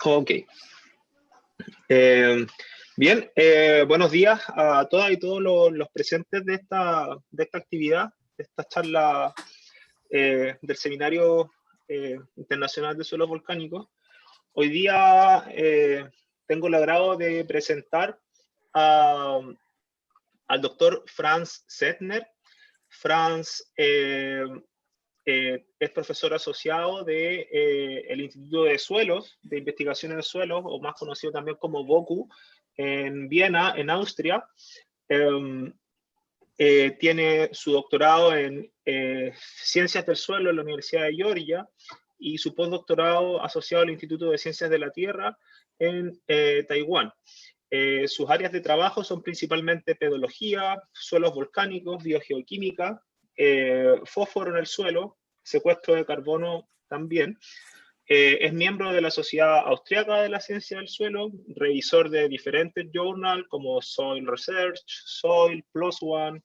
Ok. Bien, buenos días a todas y todos los presentes de esta actividad, de esta charla del Seminario Internacional de Suelos Volcánicos. Hoy día tengo el agrado de presentar al doctor Franz Zehetner. Franz es profesor asociado del Instituto de Suelos, de Investigaciones de Suelos, o más conocido también como BOKU, en Viena, en Austria. Tiene su doctorado en Ciencias del Suelo en la Universidad de Georgia y su postdoctorado asociado al Instituto de Ciencias de la Tierra en Taiwán. Sus áreas de trabajo son principalmente pedología, suelos volcánicos, biogeoquímica, fósforo en el suelo, secuestro de carbono también. Es miembro de la Sociedad Austriaca de la Ciencia del Suelo, revisor de diferentes journals como Soil Research, Soil, Plus One,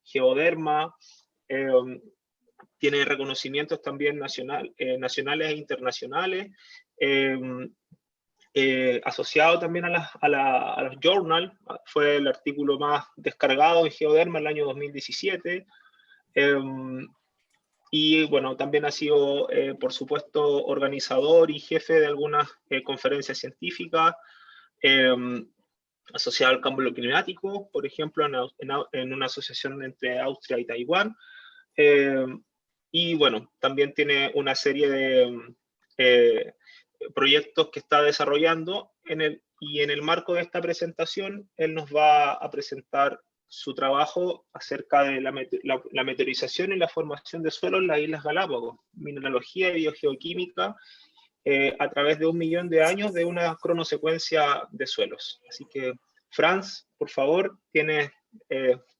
Geoderma. Tiene reconocimientos también nacionales e internacionales. Asociado también a los journals, fue el artículo más descargado en Geoderma el año 2017. Y bueno, también ha sido, por supuesto, organizador y jefe de algunas conferencias científicas, asociado al cambio climático, por ejemplo, en una asociación entre Austria y Taiwán. Y bueno, también tiene una serie de proyectos que está desarrollando y en el marco de esta presentación, él nos va a presentar su trabajo acerca de la meteorización y la formación de suelo en las Islas Galápagos, mineralogía y biogeoquímica a través de 1 millón de años de una cronosecuencia de suelos. Así que, Franz, por favor, tienes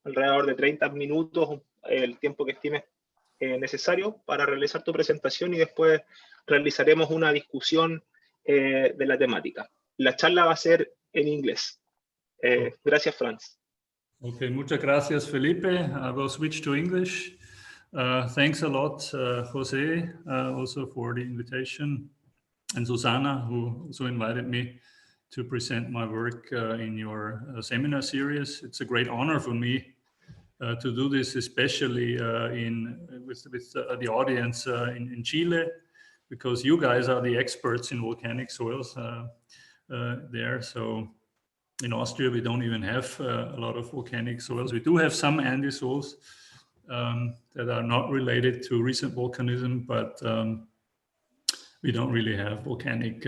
alrededor de 30 minutos, el tiempo que estimes necesario para realizar tu presentación y después realizaremos una discusión de la temática. La charla va a ser en inglés. Gracias, Franz. Okay, muchas gracias, Felipe. I will switch to English. Thanks a lot, Jose, also for the invitation, and Susanna, who also invited me to present my work in your seminar series. It's a great honor for me to do this, especially with the audience in Chile, because you guys are the experts in volcanic soils there. So in Austria, we don't even have a lot of volcanic soils. We do have some Andes soils that are not related to recent volcanism, but we don't really have volcanic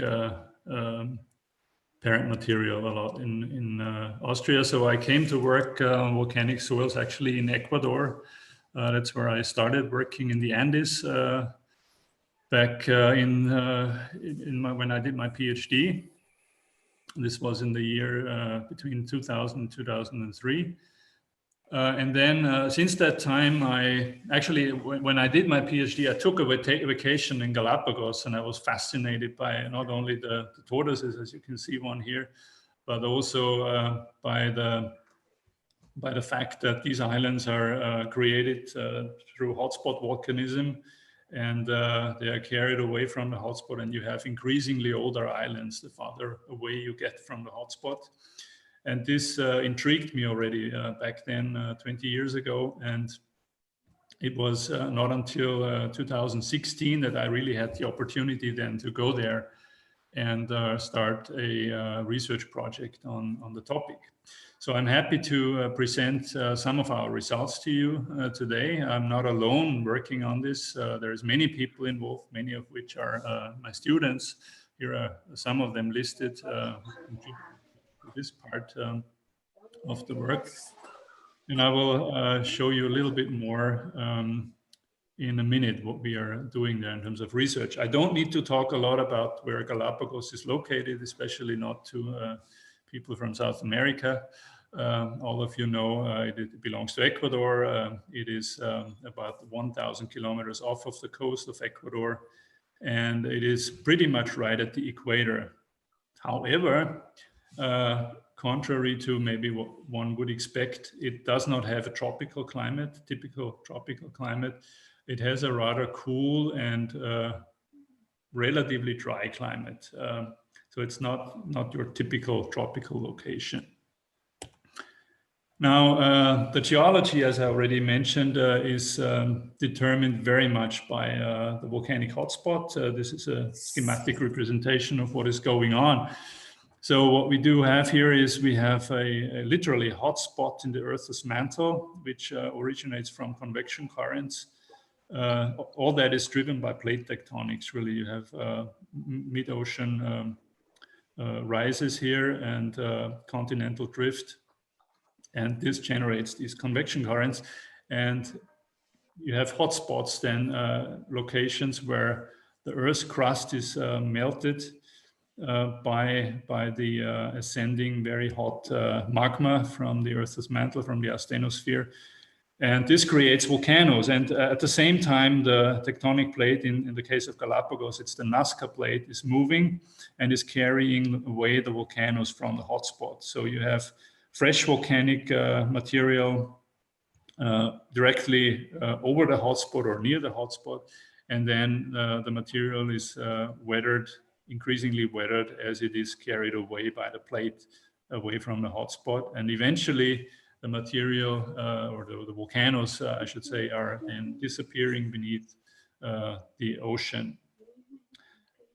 parent material a lot in Austria. So I came to work on volcanic soils actually in Ecuador. That's where I started working in the Andes back when I did my PhD. This was in the year between 2000 and 2003. And then since that time, when I did my PhD, I took a vacation in Galapagos, and I was fascinated by not only the tortoises, as you can see one here, but also by the fact that these islands are created through hotspot volcanism, and they are carried away from the hotspot, and you have increasingly older islands the farther away you get from the hotspot. And this intrigued me already back then, 20 years ago. And it was not until 2016 that I really had the opportunity then to go there and start a research project on the topic. So I'm happy to present some of our results to you today. I'm not alone working on this. There's many people involved, many of which are my students. Here are some of them listed this part of the work. And I will show you a little bit more in a minute what we are doing there in terms of research. I don't need to talk a lot about where Galapagos is located, especially not to people from South America. All of you know it belongs to Ecuador. It is about 1,000 kilometers off of the coast of Ecuador, and it is pretty much right at the equator. However, contrary to maybe what one would expect, it does not have a tropical climate, typical tropical climate. It has a rather cool and relatively dry climate. So it's not your typical tropical location. Now, the geology, as I already mentioned, is determined very much by the volcanic hotspot. This is a schematic representation of what is going on. So what we do have here is we have a literally hotspot in the Earth's mantle, which originates from convection currents. All that is driven by plate tectonics, really. You have mid-ocean rises here and continental drift. And this generates these convection currents. And you have hotspots, then locations where the Earth's crust is melted by the ascending very hot magma from the Earth's mantle, from the asthenosphere. And this creates volcanoes. And at the same time, the tectonic plate, in the case of Galapagos, it's the Nazca plate, is moving and is carrying away the volcanoes from the hotspot. So you have fresh volcanic material directly over the hotspot or near the hotspot. And then the material is weathered, increasingly weathered as it is carried away by the plate away from the hotspot. And eventually the material or the volcanoes, I should say, are then disappearing beneath the ocean.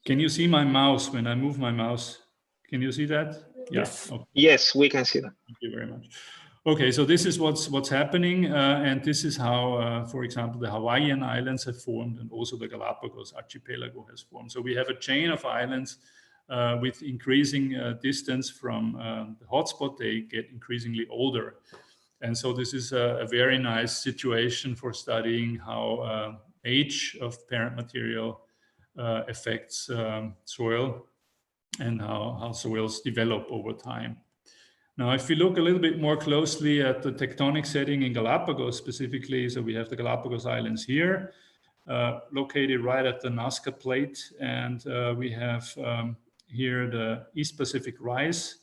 Can you see my mouse when I move my mouse? Can you see that? Yes. Yeah. Okay. Yes, we can see that. Thank you very much. Okay, so this is what's happening, and this is how, for example, the Hawaiian Islands have formed, and also the Galapagos archipelago has formed. So we have a chain of islands with increasing distance from the hotspot. They get increasingly older, and so this is a very nice situation for studying how age of parent material affects soil and how soils develop over time. Now, if we look a little bit more closely at the tectonic setting in Galapagos specifically, so we have the Galapagos Islands here, located right at the Nazca plate, and we have here the East Pacific Rise,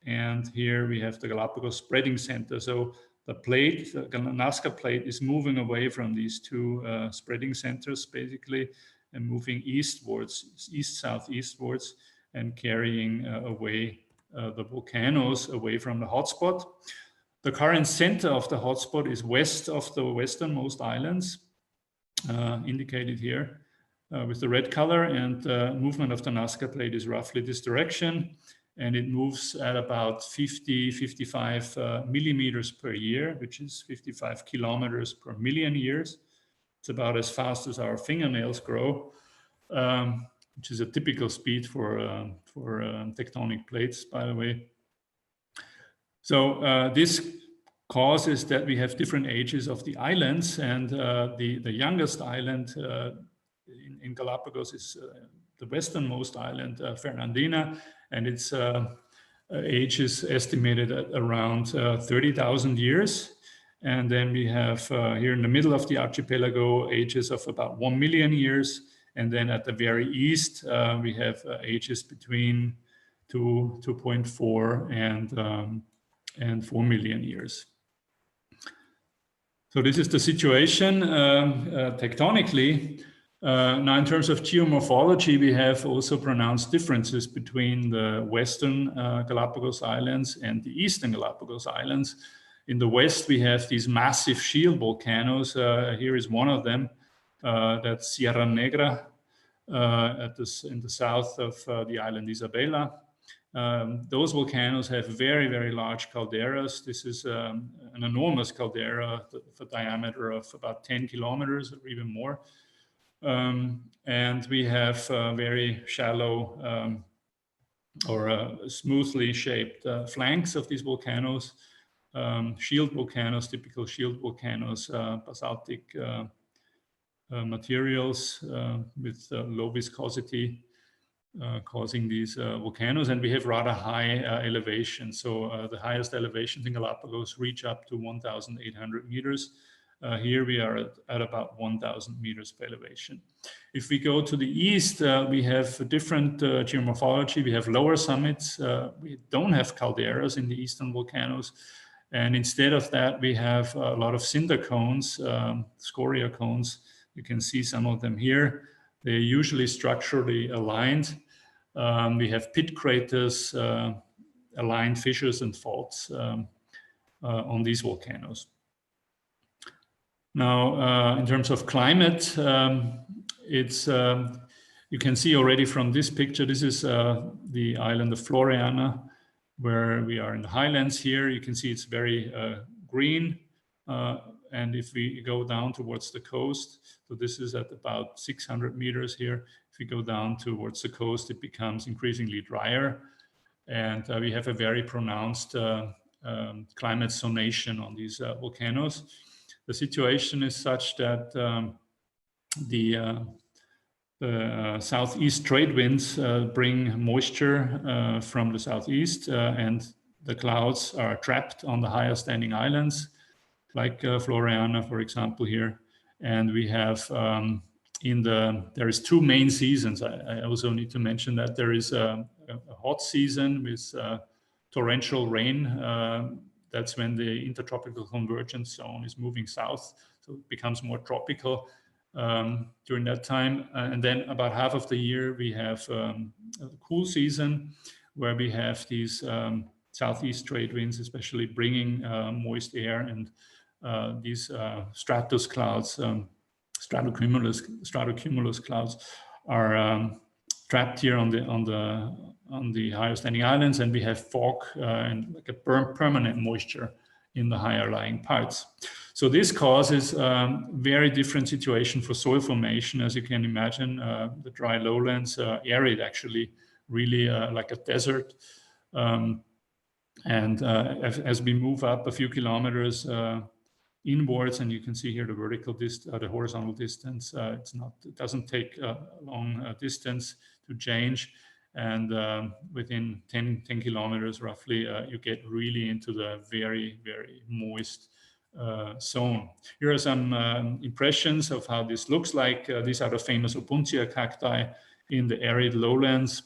and here we have the Galapagos Spreading Center. So the plate, the Nazca plate, is moving away from these two spreading centers, basically, and moving eastwards, east-southeastwards, and carrying away the volcanoes away from the hotspot. The current center of the hotspot is west of the westernmost islands, indicated here with the red color, and movement of the Nazca plate is roughly this direction, and it moves at about 55 millimeters per year, which is 55 kilometers per million years. It's about as fast as our fingernails grow, which is a typical speed for tectonic plates, by the way. So this causes that we have different ages of the islands, and the youngest island in Galapagos is the westernmost island, Fernandina, and its age is estimated at around 30,000 years. And then we have here in the middle of the archipelago ages of about 1 million years. And then at the very east, we have ages between 2.4 and 4 million years. So this is the situation tectonically. Now, in terms of geomorphology, we have also pronounced differences between the western Galapagos Islands and the eastern Galapagos Islands. In the west, we have these massive shield volcanoes. Here is one of them. That's Sierra Negra in the south of the island Isabela. Those volcanoes have very, very large calderas. This is an enormous caldera of a diameter of about 10 kilometers or even more. And we have very shallow or smoothly shaped flanks of these volcanoes. Shield volcanoes, typical shield volcanoes, basaltic materials with low viscosity causing these volcanoes, and we have rather high elevations. So the highest elevations in Galapagos reach up to 1,800 meters. Here we are at about 1,000 meters of elevation. If we go to the east, we have a different geomorphology. We have lower summits. We don't have calderas in the eastern volcanoes. And instead of that, we have a lot of cinder cones, scoria cones. You can see some of them here. They're usually structurally aligned. We have pit craters, aligned fissures and faults on these volcanoes. Now, in terms of climate, it's you can see already from this picture, this is the island of Floriana, where we are in the highlands here. You can see it's very green. And if we go down towards the coast, so this is at about 600 meters here. If we go down towards the coast, it becomes increasingly drier. And we have a very pronounced climate zonation on these volcanoes. The situation is such that the southeast trade winds bring moisture from the southeast, and the clouds are trapped on the higher standing islands, like Floriana, for example, here. And we have there is two main seasons. I also need to mention that there is a hot season with torrential rain. That's when the intertropical convergence zone is moving south, so it becomes more tropical during that time. And then about half of the year we have a cool season, where we have these southeast trade winds, especially bringing moist air, and these stratus clouds, stratocumulus clouds, are trapped here on the higher standing islands, and we have fog and like a permanent moisture in the higher lying parts. So this causes very different situation for soil formation. As you can imagine, the dry lowlands, arid actually, really like a desert. As we move up a few kilometers inwards, and you can see here the vertical distance, the horizontal distance, it doesn't take a long distance to change. And within 10 kilometers roughly, you get really into the very, very moist zone. Here are some impressions of how this looks like. These are the famous Opuntia cacti in the arid lowlands.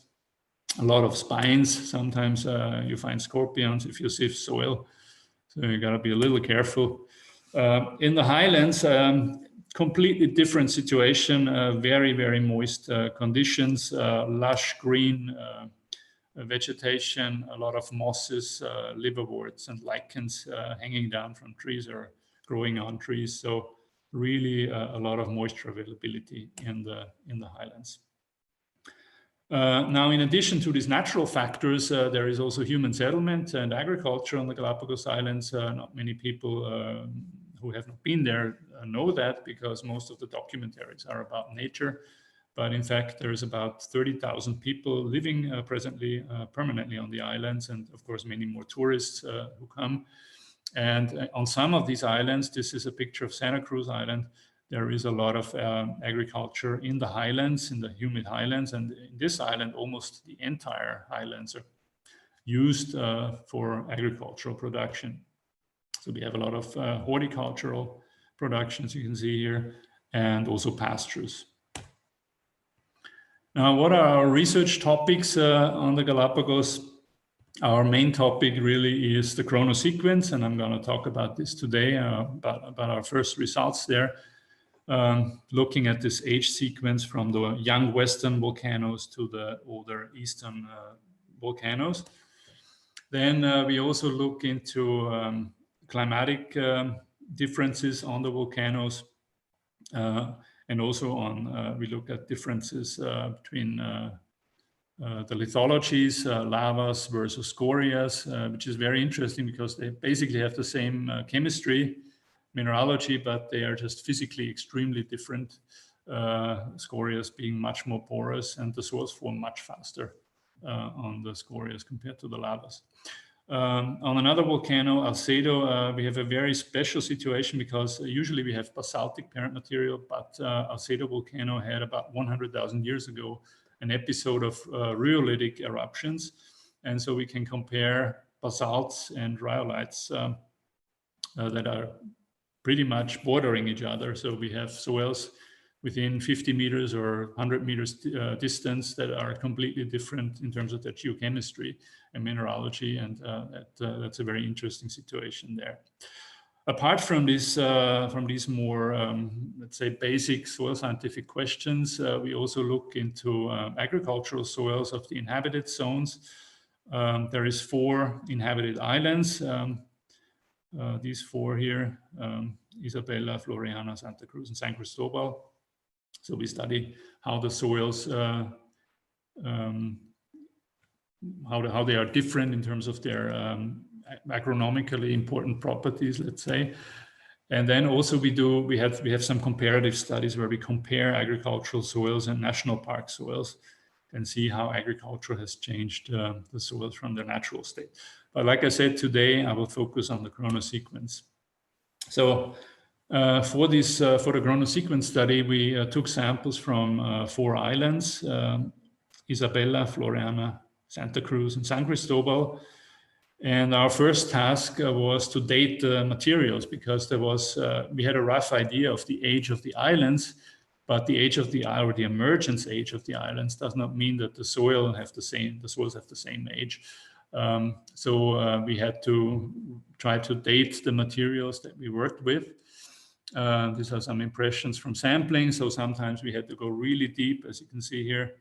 A lot of spines. Sometimes you find scorpions if you sift soil, so you gotta be a little careful. In the highlands, completely different situation, very, very moist conditions, lush green vegetation, a lot of mosses, liverworts and lichens hanging down from trees or growing on trees. So really a lot of moisture availability in the highlands. Now, in addition to these natural factors, there is also human settlement and agriculture on the Galapagos Islands. Not many people who have not been there know that, because most of the documentaries are about nature. But in fact, there's about 30,000 people living presently, permanently on the islands, and of course, many more tourists who come. And on some of these islands, this is a picture of Santa Cruz Island, there is a lot of agriculture in the highlands, in the humid highlands. And in this island, almost the entire highlands are used for agricultural production. So we have a lot of horticultural productions, you can see here, and also pastures. Now, what are our research topics on the Galapagos? Our main topic really is the Chronosequence, and I'm going to talk about this today, about our first results there, looking at this age sequence from the young western volcanoes to the older eastern volcanoes. Then we also look into climatic differences on the volcanoes, and also on we look at differences between the lithologies, lavas versus scorias, which is very interesting because they basically have the same chemistry, mineralogy, but they are just physically extremely different. Scorias being much more porous, and the soils form much faster on the scorias compared to the lavas. On another volcano, Alcedo, we have a very special situation because usually we have basaltic parent material, but Alcedo volcano had about 100,000 years ago an episode of rhyolitic eruptions. And so we can compare basalts and rhyolites that are pretty much bordering each other. So we have soils within 50 meters or 100 meters distance that are completely different in terms of their geochemistry and mineralogy, and that's a very interesting situation there. apart from these more, let's say, basic soil scientific questions, we also look into agricultural soils of the inhabited zones. There is 4 inhabited islands. These 4 here, Isabella, Floriana, Santa Cruz, and San Cristobal. So we study how the soils, how they are different in terms of their agronomically important properties, let's say. And then also we have some comparative studies where we compare agricultural soils and national park soils and see how agriculture has changed the soils from their natural state. But like I said, today I will focus on the Chronosequence. So for the Chronosequence study, we took samples from 4 islands, Isabella, Floriana, Santa Cruz, and San Cristobal. And our first task was to date the materials, because there was we had a rough idea of the age of the islands, but the age of the island, or the emergence age of the islands, does not mean that the soils have the same age. So we had to try to date the materials that we worked with. These are some impressions from sampling. So sometimes we had to go really deep, as you can see here.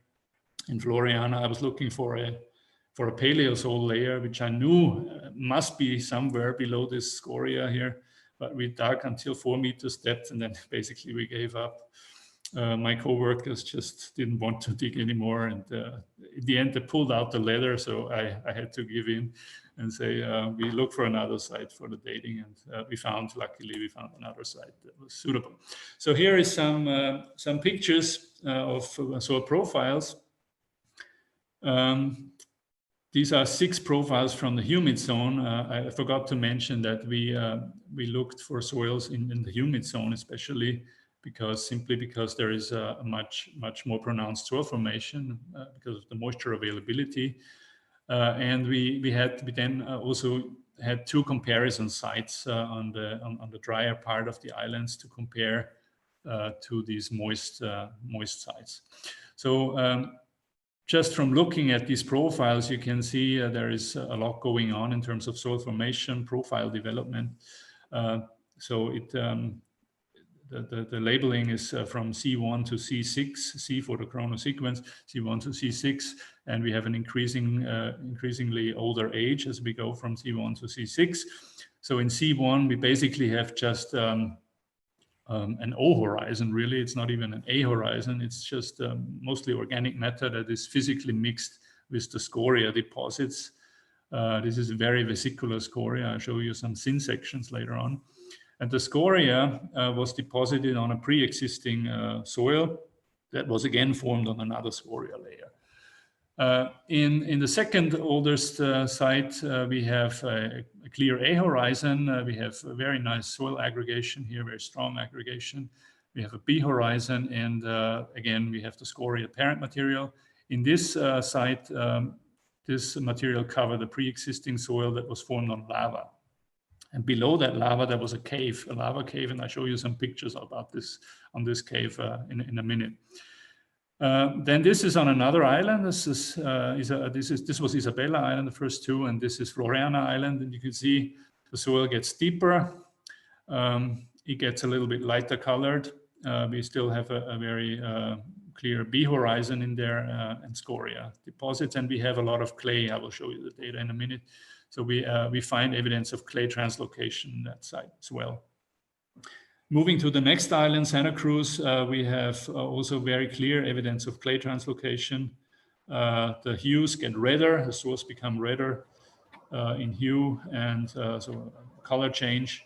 In Floriana, I was looking for a Paleosol layer, which I knew must be somewhere below this scoria here, but we dug until 4 meters depth, and then basically we gave up. My co-workers just didn't want to dig anymore, and in the end they pulled out the leather, so I had to give in and say we look for another site for the dating, and luckily we found another site that was suitable. So here is some pictures of soil profiles. These are 6 profiles from the humid zone. I forgot to mention that we looked for soils in the humid zone, especially because there is a much more pronounced soil formation because of the moisture availability. And we then also had 2 comparison sites on the drier part of the islands to compare to these moist sites. So just from looking at these profiles, you can see there is a lot going on in terms of soil formation, profile development. So the labeling is from C1 to C6, C for the Chronosequence, C1 to C6, and we have an increasingly older age as we go from C1 to C6. So in C1, we basically have just an O horizon, really. It's not even an A horizon. It's just mostly organic matter that is physically mixed with the scoria deposits. This is very vesicular scoria. I'll show you some thin sections later on. And the scoria was deposited on a pre-existing soil that was again formed on another scoria layer. In the second oldest site, we have a clear A horizon. We have a very nice soil aggregation here, very strong aggregation. We have a B horizon, and again, we have the scoria parent material. In this site, this material covered a pre-existing soil that was formed on lava. And below that lava, there was a lava cave, and I'll show you some pictures about this on this cave in a minute. Then this is on another island. This was Isabella Island, the first 2, and this is Floriana Island. And you can see the soil gets deeper. It gets a little bit lighter colored. We still have a very clear B horizon in there and scoria deposits, and we have a lot of clay. I will show you the data in a minute. So we find evidence of clay translocation in that site as well. Moving to the next island, Santa Cruz, we have also very clear evidence of clay translocation. The hues get redder, the soils become redder in hue, and so color change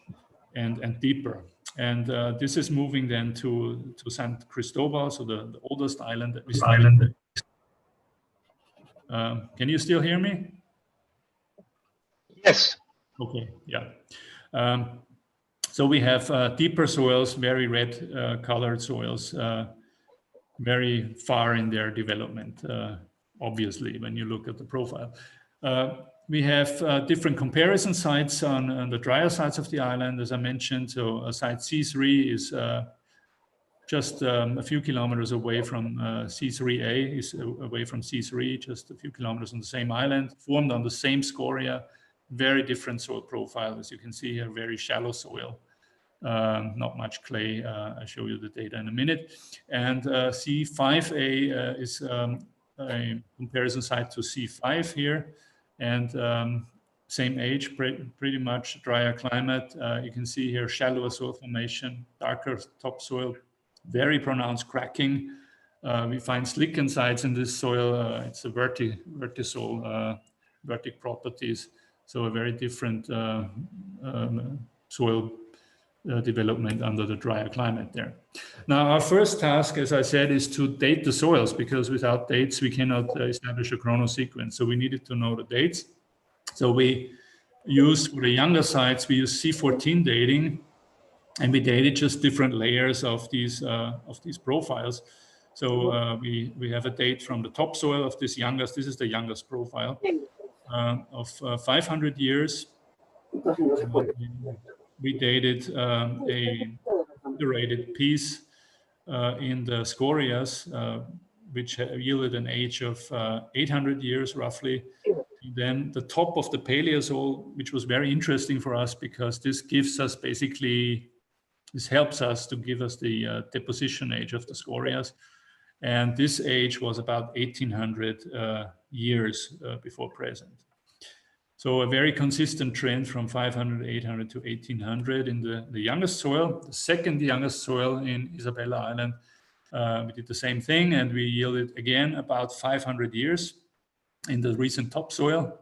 and deeper. And this is moving then to San Cristobal, so the oldest island that we studied. Can you still hear me? Yes. Okay, yeah. So we have deeper soils, very red colored soils, very far in their development, obviously, when you look at the profile. We have different comparison sites on the drier sides of the island, as I mentioned. So site C3 is just a few kilometers away from C3A, is away from C3, just a few kilometers on the same island, formed on the same scoria. very different soil profile. As you can see here, very shallow soil, not much clay. I'll show you the data in a minute. And C5A is a comparison site to C5 here, and same age, pretty much drier climate. You can see here shallower soil formation, darker topsoil, very pronounced cracking. We find slicken sites in this soil. It's a vertisol, vertic properties, so a very different soil development under the drier climate there. Now, our first task, as I said, is to date the soils, because without dates, we cannot establish a chronosequence. So we needed to know the dates. So we use, for the younger sites, we use C14 dating, and we dated just different layers of these profiles. So we have a date from the topsoil of this youngest. This is the youngest profile of 500 years. We dated a iterated piece in the scorias, which yielded an age of 800 years roughly. And then the top of the Paleozoic, which was very interesting for us, because this gives us basically, this helps us to give us the deposition age of the scorias. And this age was about 1800 years before present. So a very consistent trend from 500, 800 to 1800 in the youngest soil. The second youngest soil in Isabella Island, we did the same thing, and we yielded again about 500 years in the recent topsoil,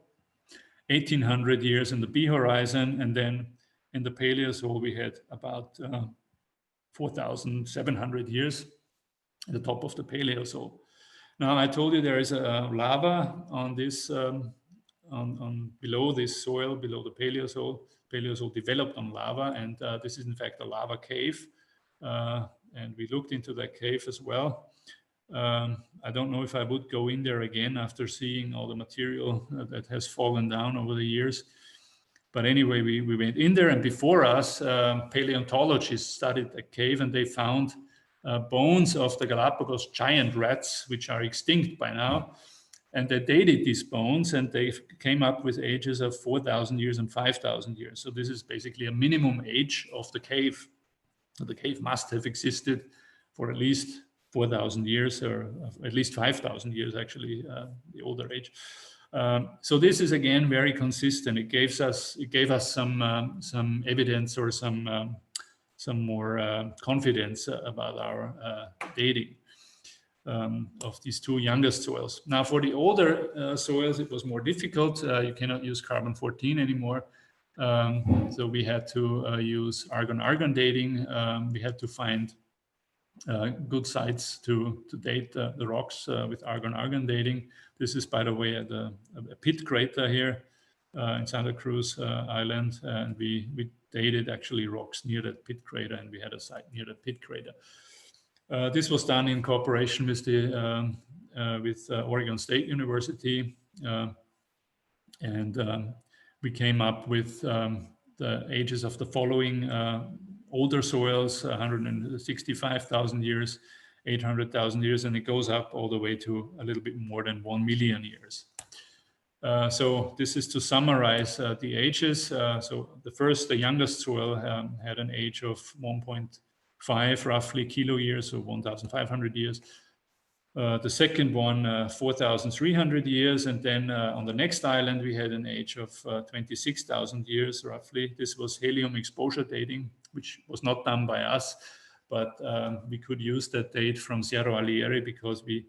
1800 years in the B horizon, and then in the Paleozoic we had about 4,700 years at the top of the Paleozoic. Now, I told you there is a lava on this on below this soil, below the Paleozoic. Paleozoic developed on lava, and this is in fact a lava cave. And we looked into that cave as well. I don't know if I would go in there again after seeing all the material that has fallen down over the years. But anyway, we went in there, and before us, paleontologists studied the cave, and they found bones of the Galapagos giant rats, which are extinct by now. And they dated these bones, and they came up with ages of 4,000 years and 5,000 years. So this is basically a minimum age of the cave. So the cave must have existed for at least 4,000 years, or at least 5,000 years, actually, the older age. So this is again very consistent. It gave us some evidence, or some more confidence about our dating of these two youngest soils. Now, for the older soils, it was more difficult. You cannot use carbon-14 anymore. So we had to use argon-argon dating. We had to find good sites to date the rocks with argon-argon dating. This is, by the way, a pit crater here in Santa Cruz Island, and we dated actually rocks near that pit crater, and we had a site near the pit crater. This was done in cooperation with the Oregon State University, and we came up with the ages of the following older soils: 165,000 years, 800,000 years, and it goes up all the way to a little bit more than 1 million years. So this is to summarize the ages. So the youngest soil had an age of 1.5 roughly kilo years, so 1,500 years. The second one, 4,300 years, and then on the next island we had an age of 26,000 years roughly. This was helium exposure dating, which was not done by us, but we could use that date from Cerro Alieri, because we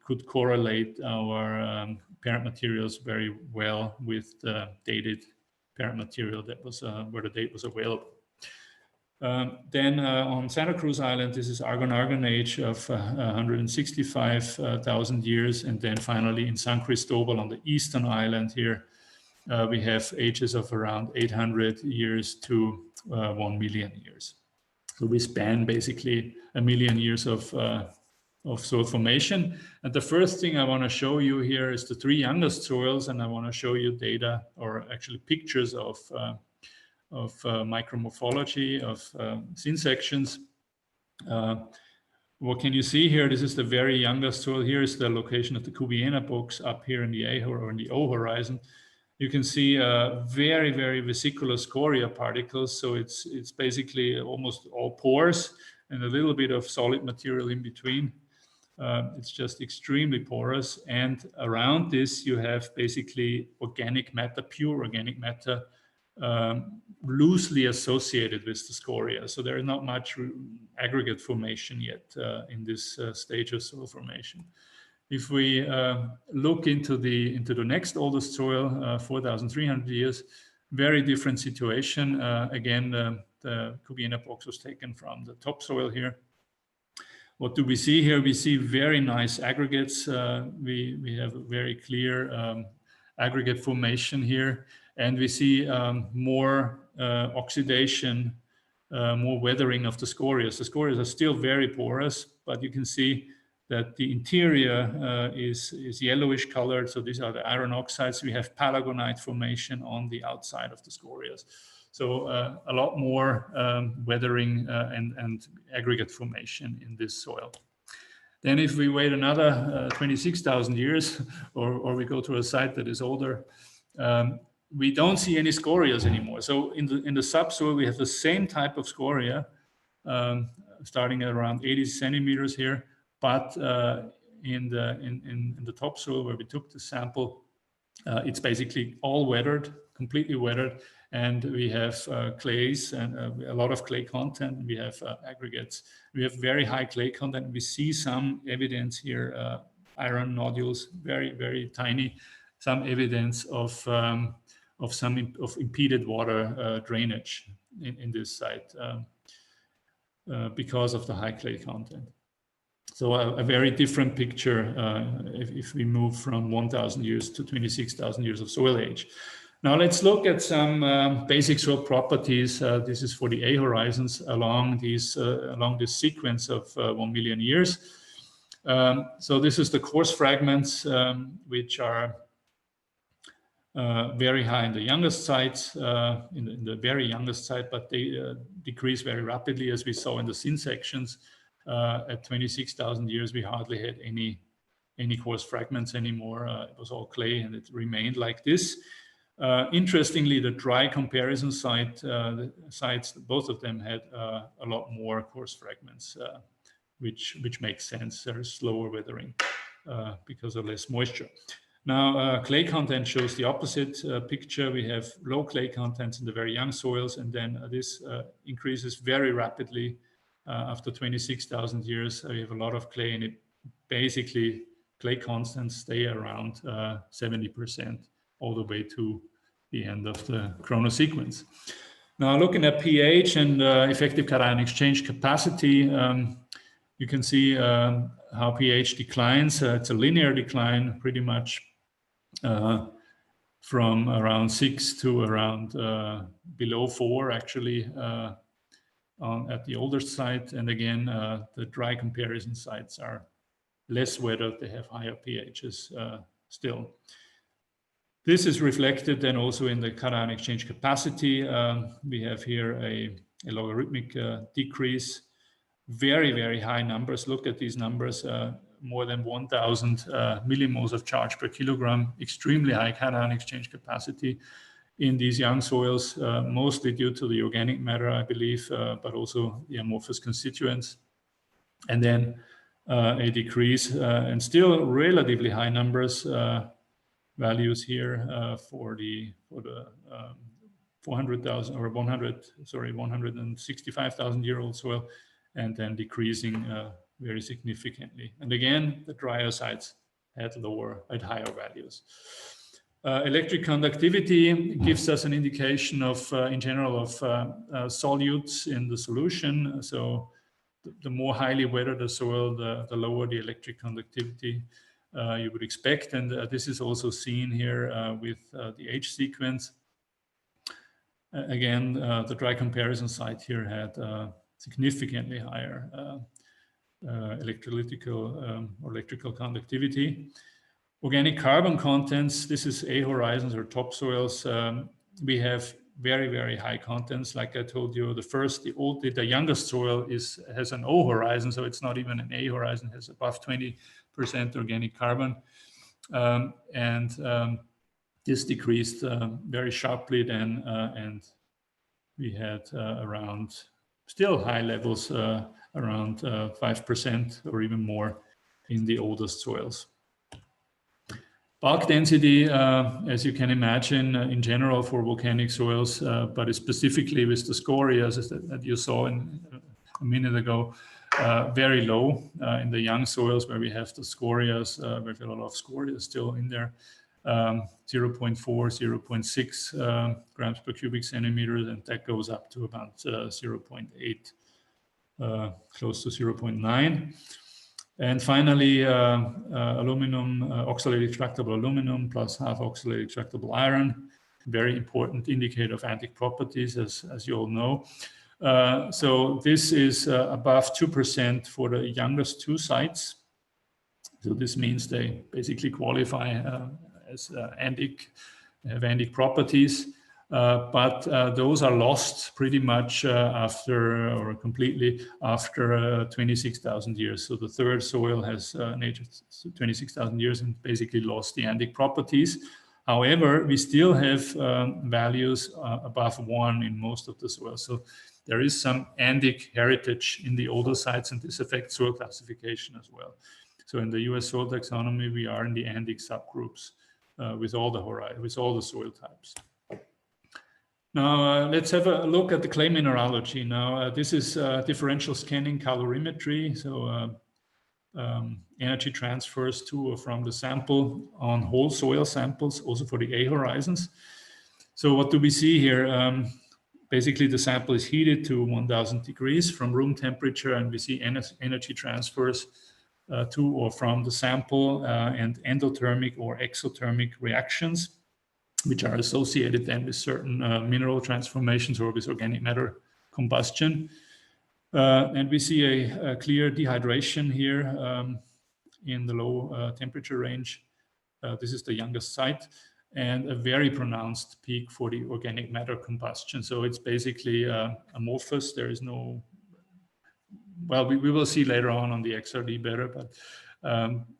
could correlate our parent materials very well with the dated parent material that was where the date was available. Then on Santa Cruz Island, this is argon-argon age of 165,000 years. And then finally in San Cristobal on the eastern island here, we have ages of around 800 years to 1 million years. So we span basically 1 million years of soil formation. And the first thing I want to show you here is the three youngest soils, and I want to show you data, or actually pictures of micromorphology, of syn sections. What can you see here? This is the very youngest soil. Here is the location of the Cuviena box up here in the A or in the O horizon. you can see very, very vesicular scoria particles. So it's basically almost all pores and a little bit of solid material in between. It's just extremely porous. And around this, you have basically organic matter, pure organic matter, loosely associated with the scoria. So there is not much aggregate formation yet in this stage of soil formation. If we look into the next oldest soil, 4,300 years, very different situation. Again, the Cubiena box was taken from the topsoil here. What do we see here? We see very nice aggregates. We have a very clear aggregate formation here, and we see more oxidation, more weathering of the scorias. The scorias are still very porous, but you can see that the interior is yellowish colored. So these are the iron oxides. We have palagonite formation on the outside of the scorias. So a lot more weathering and aggregate formation in this soil. Then if we wait another 26,000 years, or we go to a site that is older, we don't see any scorias anymore. So in the subsoil, we have the same type of scoria, starting at around 80 centimeters here, but in the topsoil where we took the sample, it's basically all weathered, completely weathered, and we have clays and a lot of clay content. We have aggregates. We have very high clay content. We see some evidence here, iron nodules, very, very tiny, some evidence of impeded water drainage in this site because of the high clay content. So a very different picture if we move from 1,000 years to 26,000 years of soil age. Now let's look at some basic soil properties. This is for the A horizons along this sequence of 1 million years. So this is the coarse fragments, which are very high in the youngest sites, in the very youngest site, but they decrease very rapidly, as we saw in the thin sections. At 26,000 years, we hardly had any coarse fragments anymore. It was all clay, and it remained like this. Interestingly, the dry comparison the sites, both of them had a lot more coarse fragments, which makes sense. There is slower weathering because of less moisture. Now, clay content shows the opposite picture. We have low clay contents in the very young soils, and then this increases very rapidly after 26,000 years. We have a lot of clay, and it basically clay constants stay around 70% all the way to the end of the Chronosequence. Now, looking at pH and effective cation exchange capacity, you can see how pH declines. It's a linear decline, pretty much from around 6 to around below 4, actually, at the older site. And again, the dry comparison sites are less weathered. They have higher pHs still. This is reflected then also in the cation exchange capacity. We have here a logarithmic decrease, very, very high numbers. Look at these numbers, more than 1,000 millimoles of charge per kilogram, extremely high cation exchange capacity in these young soils, mostly due to the organic matter, I believe, but also the amorphous constituents. And then a decrease, and still relatively high numbers, values here for the 400,000 or 165,000 year old soil, and then decreasing very significantly. And again, the drier sites had higher values. Electric conductivity gives us an indication of, in general, of solutes in the solution. So the more highly weathered the soil, the lower the electric conductivity you would expect. And this is also seen here with the H sequence. Again, the dry comparison site here had significantly higher electrical conductivity. Organic carbon contents, this is A horizons or topsoils. We have very, very high contents. Like I told you, the youngest soil has an O horizon, so it's not even an A horizon, it has above 20% organic carbon. this decreased very sharply then, and we had around still high levels, around 5% or even more in the oldest soils. Bulk density, as you can imagine, in general for volcanic soils, but specifically with the scorias that you saw a minute ago, very low in the young soils where we have the scorias, we have a lot of scoria still in there, 0.4, 0.6 grams per cubic centimeter, and that goes up to about 0.8, close to 0.9. And finally, aluminum, oxalate extractable aluminum plus half oxalate extractable iron, very important indicator of antic properties, as you all know. So this is above 2% for the youngest two sites. So this means they basically qualify as antic, have antic properties. But those are lost pretty much after, or completely after 26,000 years. So the third soil has aged 26,000 years and basically lost the antic properties. However, we still have values above 1 in most of the soils. So there is some antic heritage in the older sites, and this affects soil classification as well. So in the US soil taxonomy, we are in the antic subgroups with all the soil types. Now, let's have a look at the clay mineralogy. Now, this is differential scanning calorimetry. So energy transfers to or from the sample on whole soil samples, also for the A horizons. So what do we see here? Basically, the sample is heated to 1000 degrees from room temperature, and we see energy transfers to or from the sample and endothermic or exothermic reactions, which are associated then with certain mineral transformations or with organic matter combustion. And we see a clear dehydration here in the low temperature range. This is the youngest site, and a very pronounced peak for the organic matter combustion. So it's basically amorphous. There is no, well, we will see later on the XRD better, but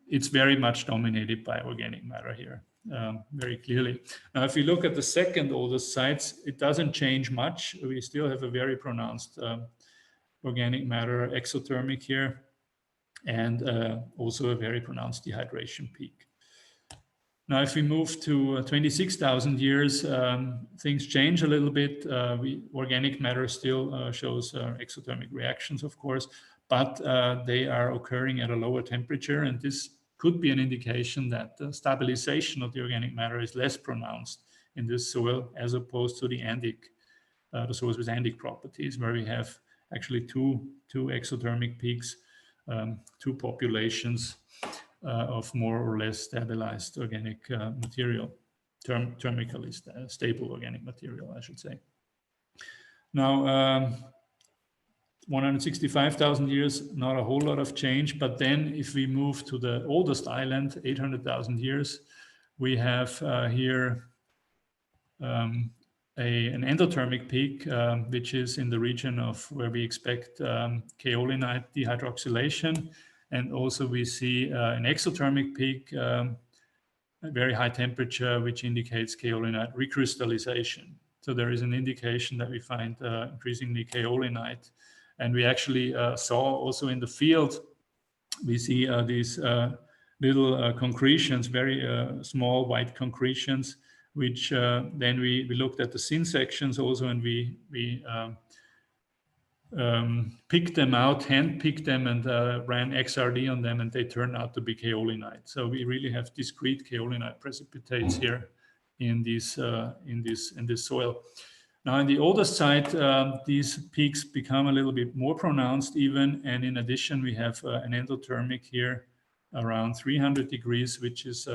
it's very much dominated by organic matter here. Very clearly. Now, if you look at the second oldest sites, it doesn't change much. We still have a very pronounced organic matter exothermic here, and also a very pronounced dehydration peak. Now, if we move to 26,000 years, things change a little bit. Organic matter still shows exothermic reactions, of course, but they are occurring at a lower temperature, and this could be an indication that the stabilization of the organic matter is less pronounced in this soil as opposed to the soils with antic properties, where we have actually two exothermic peaks, two populations of more or less stabilized organic material, thermically stable organic material, I should say. Now, 165,000 years, not a whole lot of change. But then if we move to the oldest island, 800,000 years, we have here an endothermic peak, which is in the region of where we expect kaolinite dehydroxylation. And also we see an exothermic peak, a very high temperature, which indicates kaolinite recrystallization. So there is an indication that we find increasingly kaolinite. And we actually saw also in the field, we see these little concretions, very small white concretions, which then we looked at the syn sections also, and we picked them out, hand-picked them, and ran XRD on them, and they turned out to be kaolinite. So we really have discrete kaolinite precipitates here in this soil. Now, in the oldest site, these peaks become a little bit more pronounced even, and in addition, we have an endothermic here around 300 degrees, which is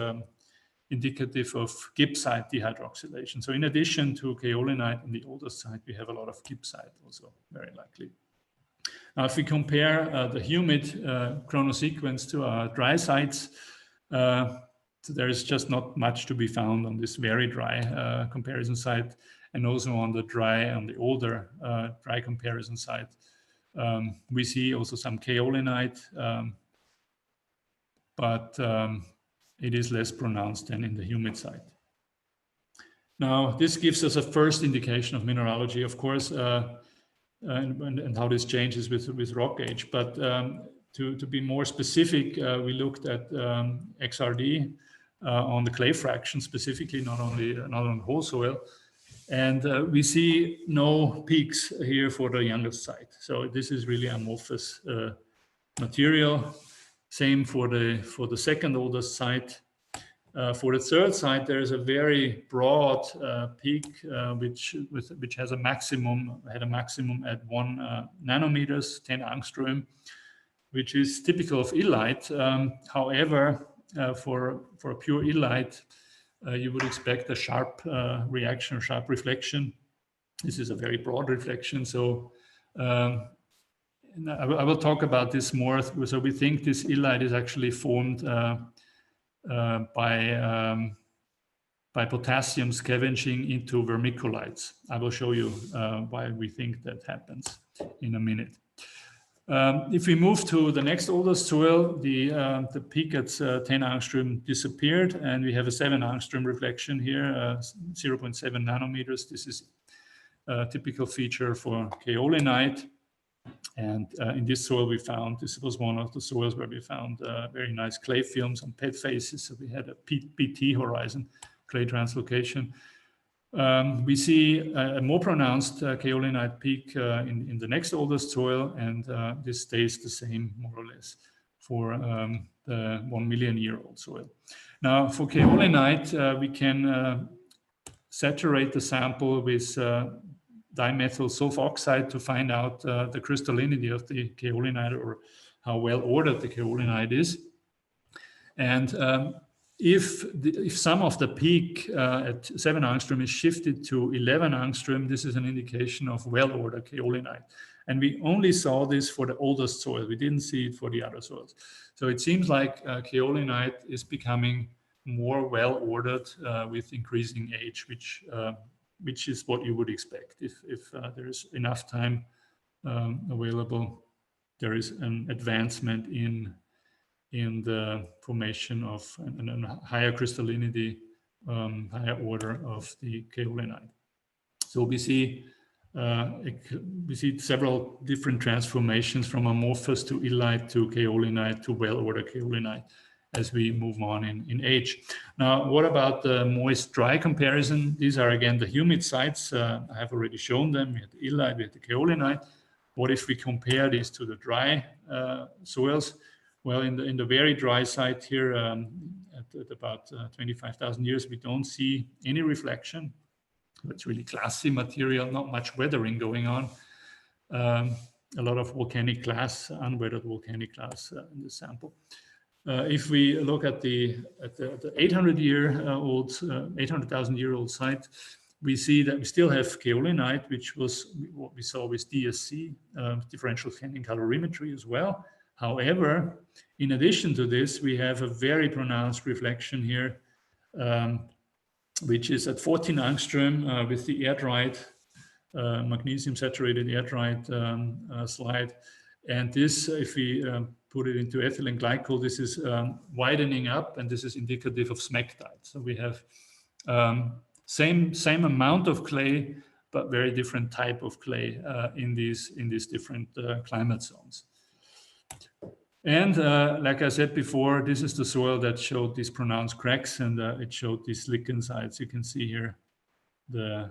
indicative of gibbsite dehydroxylation. So in addition to kaolinite in the oldest site, we have a lot of gibbsite also, very likely. Now, if we compare the humid chronosequence to our dry sites, so there is just not much to be found on this very dry comparison site, and also on the older dry comparison site. We see also some kaolinite, but it is less pronounced than in the humid site. Now, this gives us a first indication of mineralogy, of course, and how this changes with rock age. But to be more specific, we looked at XRD on the clay fraction specifically, not on whole soil. And we see no peaks here for the youngest site. So this is really amorphous material. Same for the second oldest site. For the third site, there is a very broad peak, which has a maximum at 1 nanometers, 10 angstrom, which is typical of illite. However, for a pure illite, you would expect a sharp reaction, or sharp reflection. This is a very broad reflection. So I will talk about this more. So we think this illite is actually formed by potassium scavenging into vermicolites. I will show you why we think that happens in a minute. If we move to the next oldest soil, the peak at 10 angstrom disappeared, and we have a 7 angstrom reflection here, 0.7 nanometers. This is a typical feature for kaolinite. And in this soil we found, this was one of the soils where we found very nice clay films on PET faces. So we had a PT horizon, clay translocation. We see a more pronounced kaolinite peak in the next oldest soil, and this stays the same more or less for the 1 million year old soil. Now for kaolinite, we can saturate the sample with dimethyl sulfoxide to find out the crystallinity of the kaolinite, or how well ordered the kaolinite is. And if some of the peak at 7 angstrom is shifted to 11 angstrom, this is an indication of well-ordered kaolinite. And we only saw this for the oldest soil. We didn't see it for the other soils. So it seems like kaolinite is becoming more well-ordered with increasing age, which is what you would expect. If there is enough time available, there is an advancement in the formation of a higher crystallinity, higher order of the kaolinite. So we see several different transformations from amorphous to illite to kaolinite to well-ordered kaolinite as we move on in age. Now, what about the moist-dry comparison? These are again the humid sites. I have already shown them. We had the illite, we had the kaolinite. What if we compare these to the dry soils? Well, in the very dry site here, at about 25,000 years, we don't see any reflection. It's really glassy material, not much weathering going on. A lot of volcanic glass, unweathered volcanic glass in the sample. If we look at the 800,000 year old site, we see that we still have kaolinite, which was what we saw with DSC, differential scanning calorimetry as well. However, in addition to this, we have a very pronounced reflection here, which is at 14 angstrom with the air-dried, magnesium saturated air-dried slide. And this, if we put it into ethylene glycol, this is widening up, and this is indicative of smectite. So we have same amount of clay, but very different type of clay in these different climate zones. And like I said before, this is the soil that showed these pronounced cracks, and it showed these lichen sites. You can see here the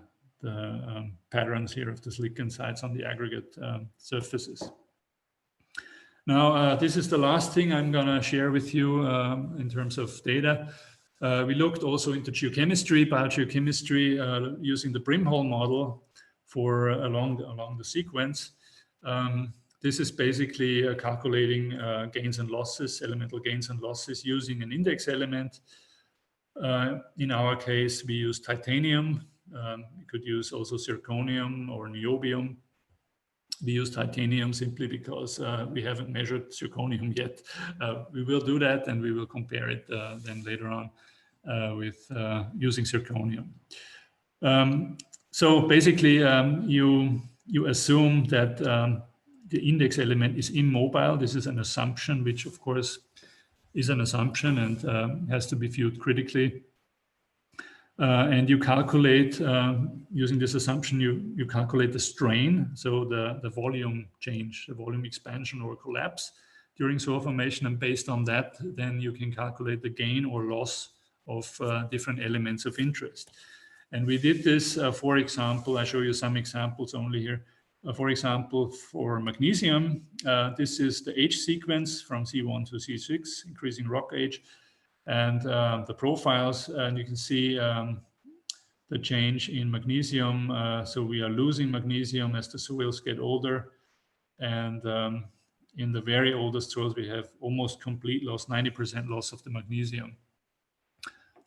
patterns here of the lichen sites on the aggregate surfaces. Now, this is the last thing I'm going to share with you in terms of data. We looked also into biogeochemistry, using the brimhole model for along the sequence. This is basically calculating gains and losses, elemental gains and losses, using an index element. In our case, we use titanium. We could use also zirconium or niobium. We use titanium simply because we haven't measured zirconium yet. We will do that, and we will compare it then later on with using zirconium. So basically, you assume that the index element is immobile. This is an assumption, which of course is an assumption and has to be viewed critically. And you calculate, using this assumption, you calculate the strain, so the volume change, the volume expansion or collapse during soil formation, and based on that, then you can calculate the gain or loss of different elements of interest. And we did this, for example, I show you some examples only here. For example, for magnesium, this is the age sequence from C1 to C6, increasing rock age, and the profiles, and you can see the change in magnesium. So we are losing magnesium as the soils get older, and in the very oldest soils, we have almost complete loss, 90% loss of the magnesium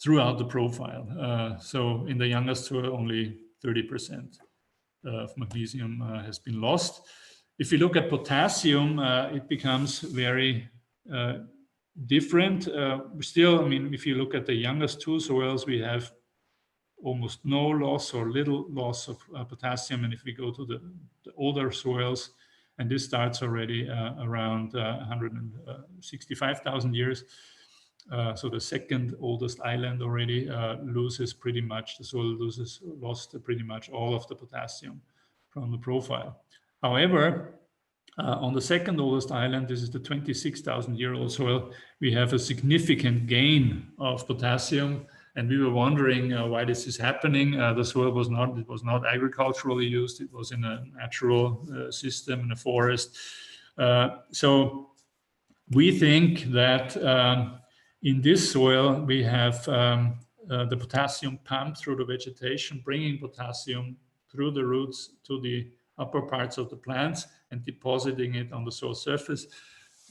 throughout the profile. So in the youngest soil, only 30% of magnesium has been lost. If you look at potassium, it becomes very different. Still, I mean, if you look at the youngest two soils, we have almost no loss or little loss of potassium. And if we go to the older soils, and this starts already around 165,000 years, so the second oldest island already loses pretty much, the soil lost pretty much all of the potassium from the profile. However, on the second oldest island, this is the 26,000-year-old soil, we have a significant gain of potassium, and we were wondering why this is happening. The soil was not agriculturally used, it was in a natural system in a forest. So we think that in this soil, we have the potassium pumped through the vegetation, bringing potassium through the roots to the upper parts of the plants and depositing it on the soil surface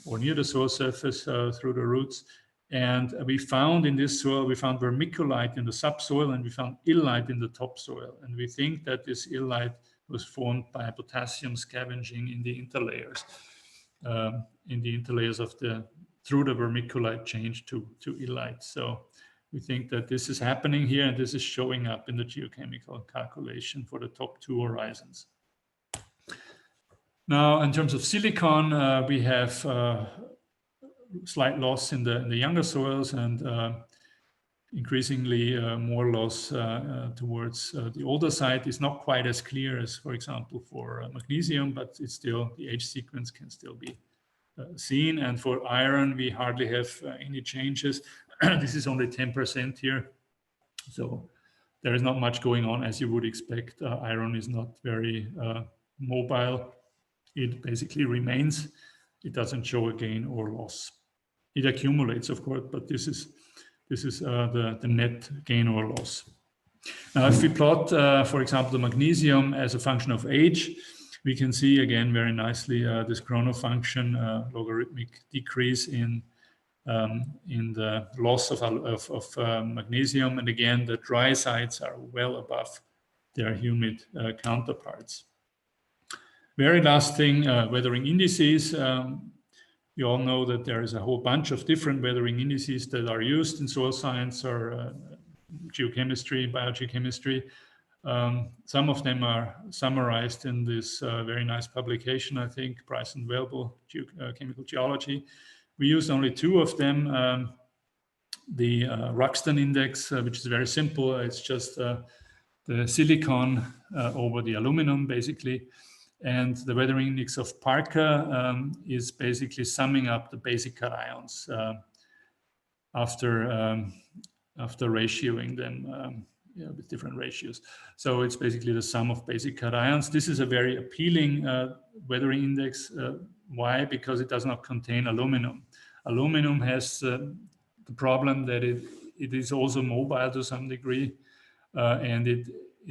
or near the soil surface through the roots. And we found in this soil, we found vermiculite in the subsoil, and we found illite in the topsoil. And we think that this illite was formed by potassium scavenging in the interlayers, of the, through the vermiculite change to illite. So we think that this is happening here, and this is showing up in the geochemical calculation for the top two horizons. Now, in terms of silicon, we have slight loss in the younger soils, and increasingly more loss towards the older side. Is not quite as clear as, for example, for magnesium, but it's still, the age sequence can still be seen. And for iron, we hardly have any changes. This is only 10% here. So there is not much going on, as you would expect. Iron is not very mobile. It basically remains. It doesn't show a gain or loss. It accumulates, of course, but this is the net gain or loss. Now, if we plot, for example, the magnesium as a function of age, we can see again very nicely this chrono function, logarithmic decrease in the loss of magnesium, and again the dry sites are well above their humid counterparts. Very last thing, weathering indices. You all know that there is a whole bunch of different weathering indices that are used in soil science or geochemistry, biogeochemistry. Some of them are summarized in this very nice publication, I think, Price and Available Chemical Geology. We used only two of them. The Ruxton index, which is very simple. It's just the silicon over the aluminum, basically. And the weathering index of Parker is basically summing up the basic cations after ratioing them with different ratios. So it's basically the sum of basic cations. This is a very appealing weathering index. Why? Because it does not contain aluminum. Aluminum has the problem that it is also mobile to some degree, and it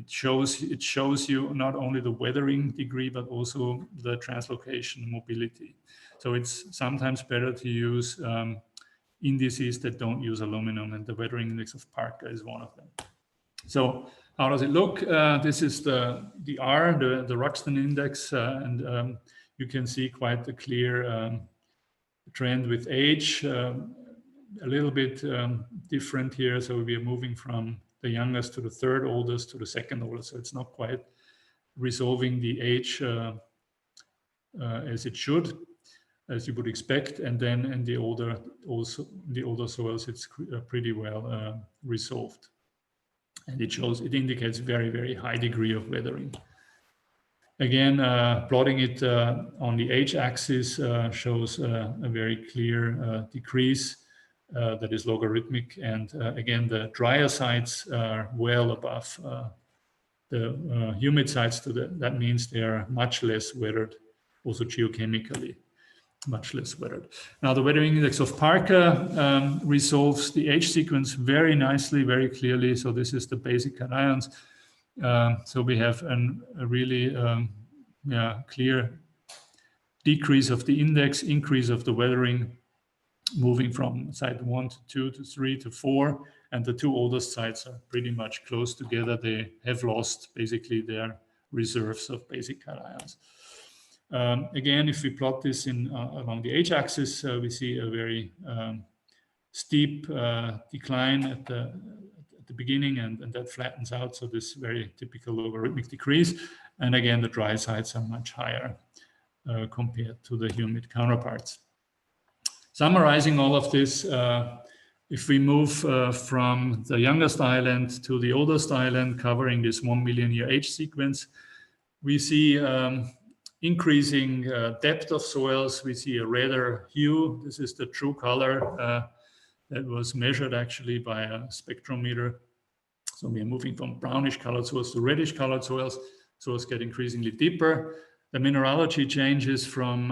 shows you not only the weathering degree, but also the translocation mobility. So it's sometimes better to use indices that don't use aluminum, and the weathering index of Parker is one of them. So how does it look? This is the R, the Ruxton index, and you can see quite a clear trend with age, a little bit different here. So we are moving from the youngest to the third oldest to the second oldest. So it's not quite resolving the age as it should, as you would expect. And then in the older soils, it's pretty well resolved. and it indicates very, very high degree of weathering. Again, plotting it on the h-axis shows a very clear decrease that is logarithmic, and again, the drier sites are well above the humid sites. That means they are much less weathered, also geochemically, much less weathered. Now, the weathering index of Parker resolves the H sequence very nicely, very clearly. So this is the basic cations. So we have a really clear decrease of the index, increase of the weathering, moving from site 1 to 2 to 3 to 4, and the two oldest sites are pretty much close together. They have lost basically their reserves of basic cations. Again, if we plot this along the h-axis, we see a very steep decline at the beginning, and that flattens out. So this very typical logarithmic decrease. And again, the dry sites are much higher compared to the humid counterparts. Summarizing all of this, if we move from the youngest island to the oldest island, covering this 1 million year age sequence, we see increasing depth of soils. We see a redder hue. This is the true color that was measured actually by a spectrometer. So we are moving from brownish colored soils to reddish colored soils. Soils get increasingly deeper. The mineralogy changes from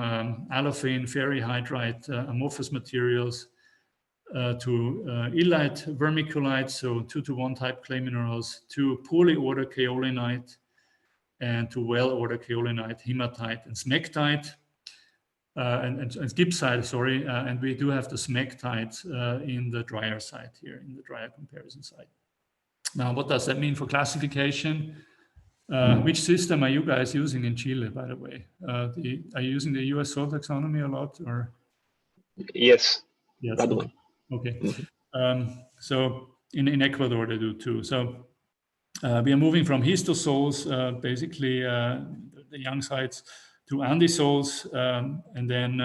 allophane, ferrihydrite, amorphous materials to illite vermiculite, so 2-to-1 type clay minerals, to poorly ordered kaolinite, and to well-ordered kaolinite, hematite, and smectite, and gibbsite, sorry, and we do have the smectite in the drier site here, in the drier comparison site. Now, what does that mean for classification? Which system are you guys using in Chile, by the way? Are you using the US soil taxonomy a lot, or? Yes, that one. Okay. So in Ecuador, they do too. So we are moving from histosols, basically the young sites, to andisols, and then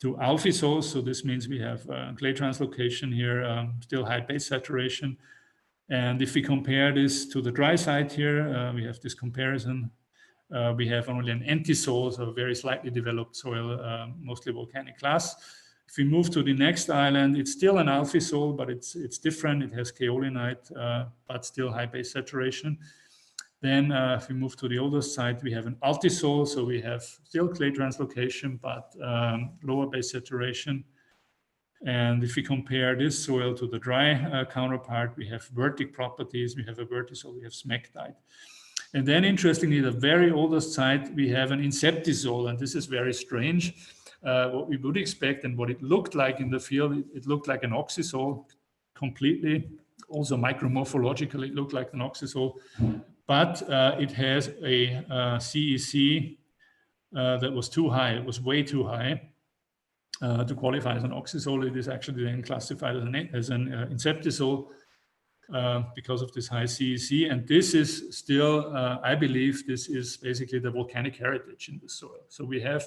to alphisols. So this means we have clay translocation here, still high base saturation. And if we compare this to the dry site here, we have this comparison. We have only an antisol, so a very slightly developed soil, mostly volcanic class. If we move to the next island, it's still an alphisol, but it's different. It has kaolinite, but still high base saturation. Then if we move to the oldest site, we have an altisol, so we have still clay translocation, but lower base saturation. And if we compare this soil to the dry counterpart, we have vertic properties, we have a vertisol, we have smectite. And then interestingly, the very oldest site, we have an inceptisol, and this is very strange. What we would expect and what it looked like in the field, it looked like an oxysol completely. Also micromorphologically, it looked like an oxysol, but it has a CEC that was too high. It was way too high. To qualify as an oxysol, it is actually then classified as an inceptisol because of this high CEC. And this is still, I believe, this is basically the volcanic heritage in the soil. So we have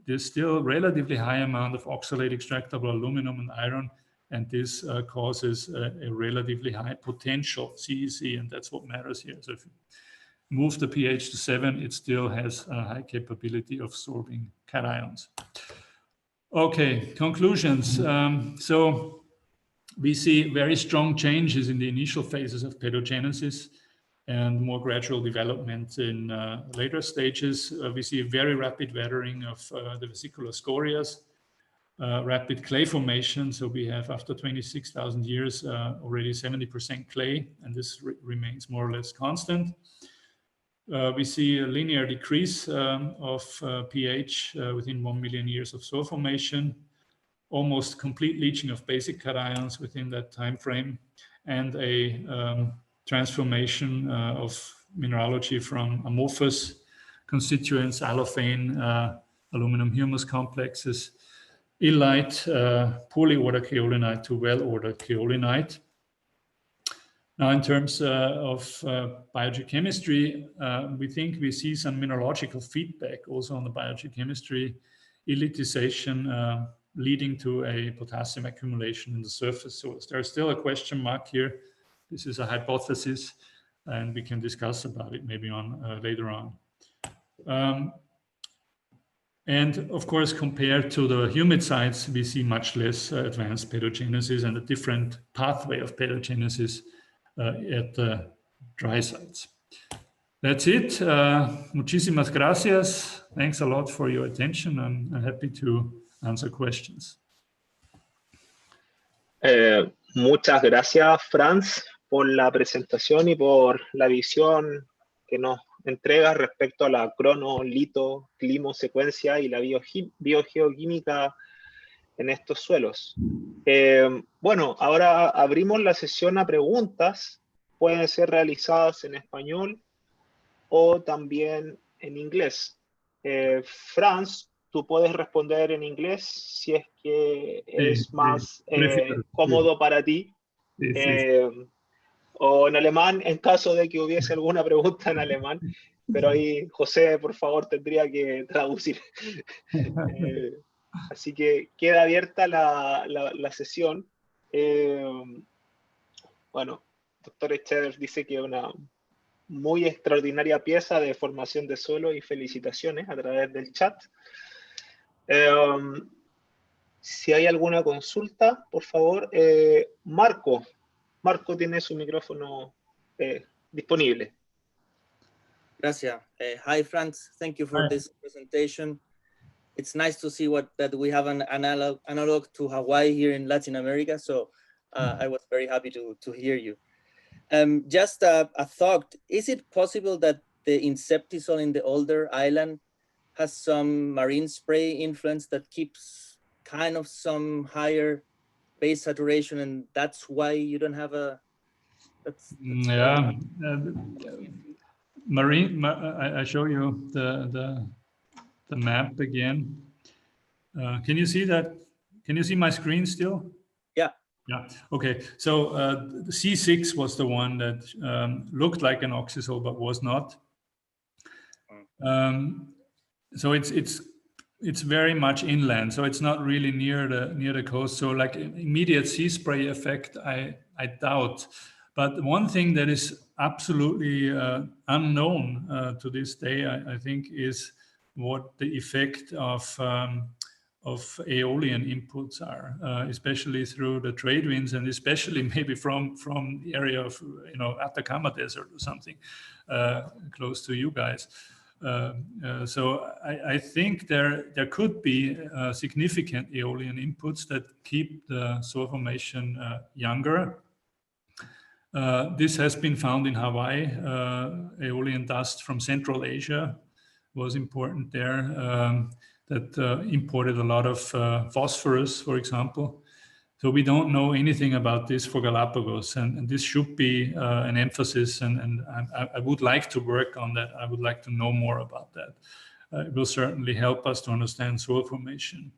this still relatively high amount of oxalate extractable aluminum and iron, and this causes a relatively high potential CEC, and that's what matters here. So if you move the pH to 7, it still has a high capability of absorbing cations. Okay, conclusions. So we see very strong changes in the initial phases of pedogenesis and more gradual development in later stages. We see a very rapid weathering of the vesicular scorias, rapid clay formation. So we have, after 26,000 years, already 70% clay, and this remains more or less constant. We see a linear decrease of pH within 1 million years of soil formation, almost complete leaching of basic cations within that time frame, and a transformation of mineralogy from amorphous constituents, allophane, aluminum humus complexes, illite, poorly ordered kaolinite to well-ordered kaolinite. Now, in terms of biogeochemistry, we think we see some mineralogical feedback also on the biogeochemistry, illitization leading to a potassium accumulation in the surface soils. There's still a question mark here This is a hypothesis, and we can discuss about it maybe on later on. And of course, compared to the humid sites, we see much less advanced pedogenesis and a different pathway of pedogenesis at the dry sites. That's it. Muchísimas gracias. Thanks a lot for your attention. I'm happy to answer questions. Muchas gracias, Franz, por la presentación y por la visión que nos entregas respecto a la crono-lito, climosecuencia y la biogeoquímica en estos suelos. Bueno, ahora abrimos la sesión a preguntas. Pueden ser realizadas en español o también en inglés. Franz, tú puedes responder en inglés si es que es más cómodo para ti. O en alemán, en caso de que hubiese alguna pregunta en alemán. Pero ahí José, por favor, tendría que traducir. Así que queda abierta la sesión. Bueno, doctor Echeder dice que una muy extraordinaria pieza de formación de suelo y felicitaciones a través del chat. Si hay alguna consulta, por favor, Marco tiene su micrófono disponible. Gracias. Hi, Franz. Thank you for this presentation. It's nice to see that we have an analog to Hawaii here in Latin America. So I was very happy to hear you. Just a thought, is it possible that the insectisol in the older island has some marine spray influence that keeps kind of some higher base saturation, and that's why you don't have a... Yeah, marine, I show you the map again. Can you see that? Can you see my screen still? Yeah. Yeah, okay. So the C6 was the one that looked like an oxysol but was not. So it's very much inland, so it's not really near the coast. So like immediate sea spray effect, I doubt. But one thing that is absolutely unknown to this day, I think, is what the effect of aeolian inputs are, especially through the trade winds, and especially maybe from the area of Atacama Desert or something close to you guys. So I think there could be significant aeolian inputs that keep the soil formation younger. This has been found in Hawaii. Aeolian dust from Central Asia was important there. That imported a lot of phosphorus, for example. So we don't know anything about this for Galapagos, and this should be an emphasis, and I would like to work on that. I would like to know more about that. It will certainly help us to understand soil formation.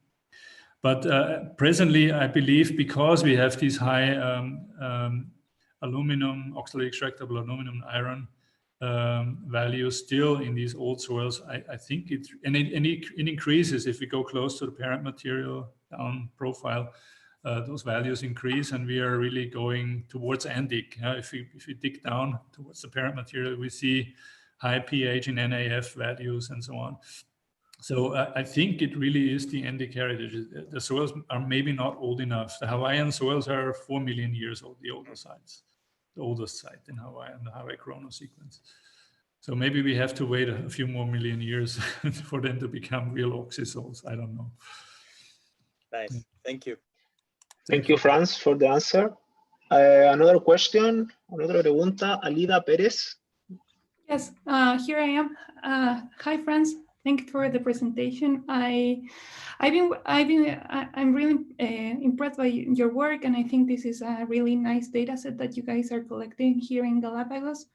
But presently, I believe because we have these high aluminum, oxalate extractable aluminum, iron values still in these old soils, I think it increases if we go close to the parent material down profile. Those values increase, and we are really going towards Andic. If we dig down towards the parent material, we see high pH and NAF values and so on. So I think it really is the Andic heritage. The soils are maybe not old enough. The Hawaiian soils are 4 million years old, the older sites. The oldest site in Hawaii and the Hawaii Chronosequence. So maybe we have to wait a few more million years for them to become real oxysols. I don't know. Nice. Thank you. Thank you, Franz, for the answer. Another question, another pregunta, Alida Pérez. Yes, here I am. Hi, Franz. Thank you for the presentation. I'm really impressed by your work, and I think this is a really nice data set that you guys are collecting here in Galapagos.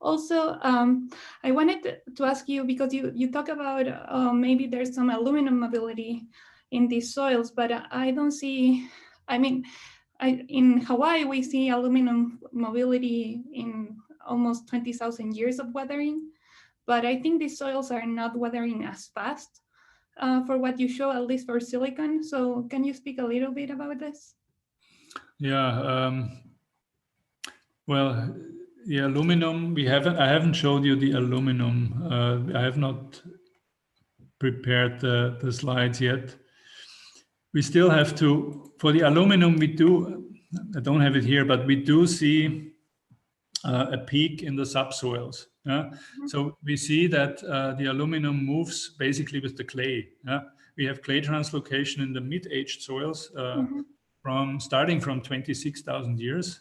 Also, I wanted to ask you, because you talk about maybe there's some aluminum mobility in these soils, but I don't see, in Hawaii, we see aluminum mobility in almost 20,000 years of weathering, but I think these soils are not weathering as fast for what you show, at least for silicon. So can you speak a little bit about this? Yeah, Well, the aluminum, I haven't showed you the aluminum. I have not prepared the slides yet. We still have to, for the aluminum, we do, I don't have it here, but we do see a peak in the subsoils. So we see that the aluminum moves basically with the clay. We have clay translocation in the mid-aged soils starting from 26,000 years.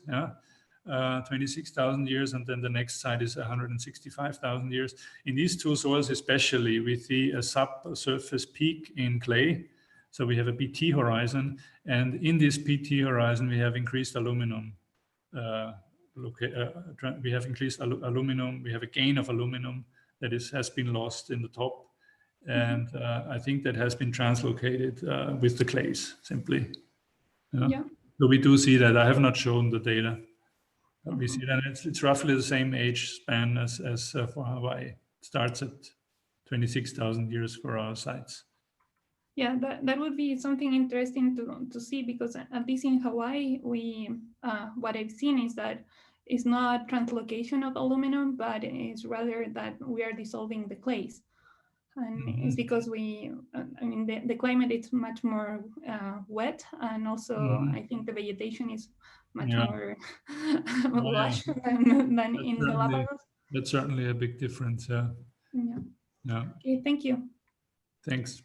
26,000 years, and then the next side is 165,000 years. In these two soils especially, we see a subsurface peak in clay. So we have a PT horizon, and in this PT horizon, we have increased aluminum. We have increased aluminum. We have a gain of aluminum that has been lost in the top. And I think that has been translocated with the clays, simply. Yeah. So we do see that. I have not shown the data. We see that it's roughly the same age span as for Hawaii. It starts at 26,000 years for our sites. Yeah, that would be something interesting to see, because at least in Hawaii, what I've seen is that it's not translocation of aluminum, but it's rather that we are dissolving the clays. And it's because the climate is much more wet, and also I think the vegetation is much more lush than in Galapagos. That's certainly a big difference. Yeah. Okay, thank you. Thanks.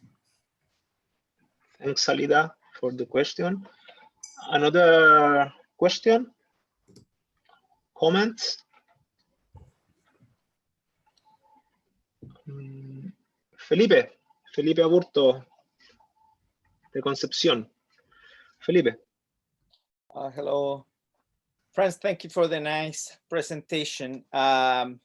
Thanks, Alida, for the question. Another question? Comments? Felipe Aburto, de Concepción. Felipe. Hello. Franz, thank you for the nice presentation. I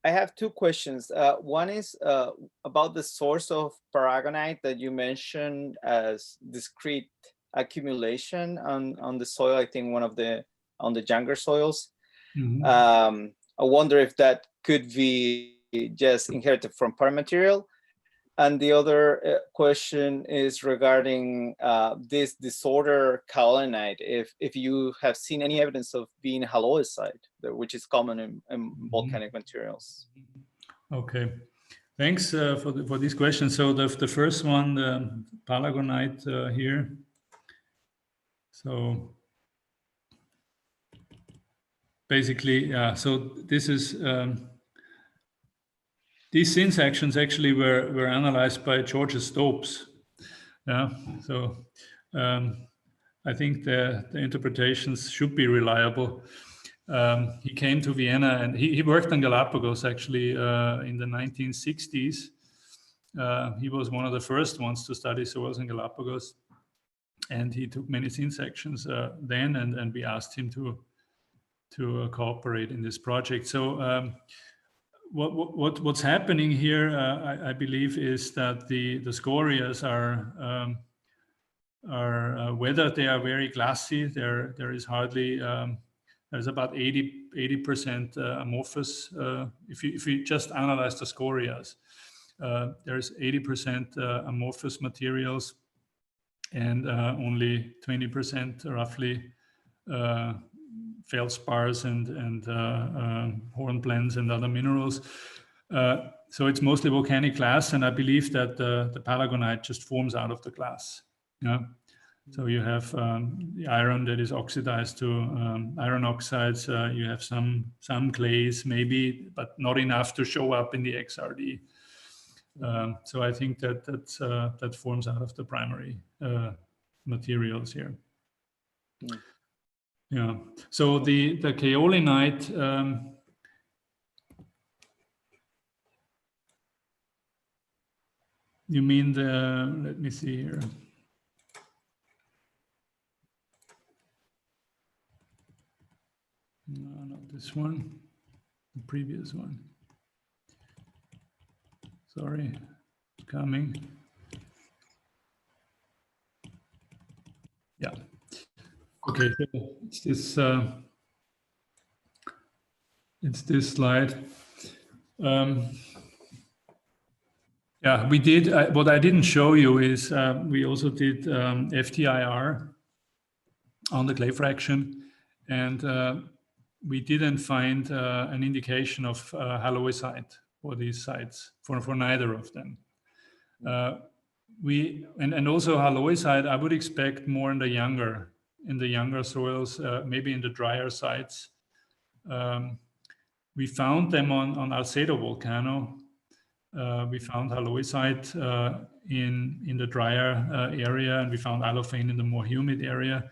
have two questions. One is about the source of paragonite that you mentioned as discrete accumulation on the soil. I think on the younger soils. I wonder if that could be just inherited from paramaterial. And the other question is regarding this disorder kaolinite, if you have seen any evidence of being halloysite, which is common in volcanic materials. Okay, thanks for these questions. So the first one, the palagonite here. So basically, so this is these sin sections actually were analyzed by George Stopes. Yeah, so I think the interpretations should be reliable. He came to Vienna, and he worked on Galapagos actually in the 1960s. He was one of the first ones to study soils in Galapagos, and he took many sin sections then, and we asked him to cooperate in this project. So what's happening here, I believe, is that the scorias are whether they are very glassy. There is hardly there's about 80% amorphous. If you just analyze the scorias, there's 80% amorphous materials, and only 20% roughly feldspars and hornblends and other minerals. So it's mostly volcanic glass, and I believe that the palagonite just forms out of the glass. Yeah. So you have the iron that is oxidized to iron oxides. You have some clays maybe, but not enough to show up in the XRD. So I think that forms out of the primary materials here. Yeah. So the kaolinite, you mean let me see here. No, not this one, the previous one. Sorry, it's coming. Yeah. Okay, so it's this slide. Yeah, we did. What I didn't show you is we also did FTIR on the clay fraction, and we didn't find an indication of halloysite for these sites, for neither of them. And also halloysite, I would expect more in the younger soils, maybe in the drier sites. We found them on Alcedo volcano. We found halloysite in the drier area, and we found allophane in the more humid area.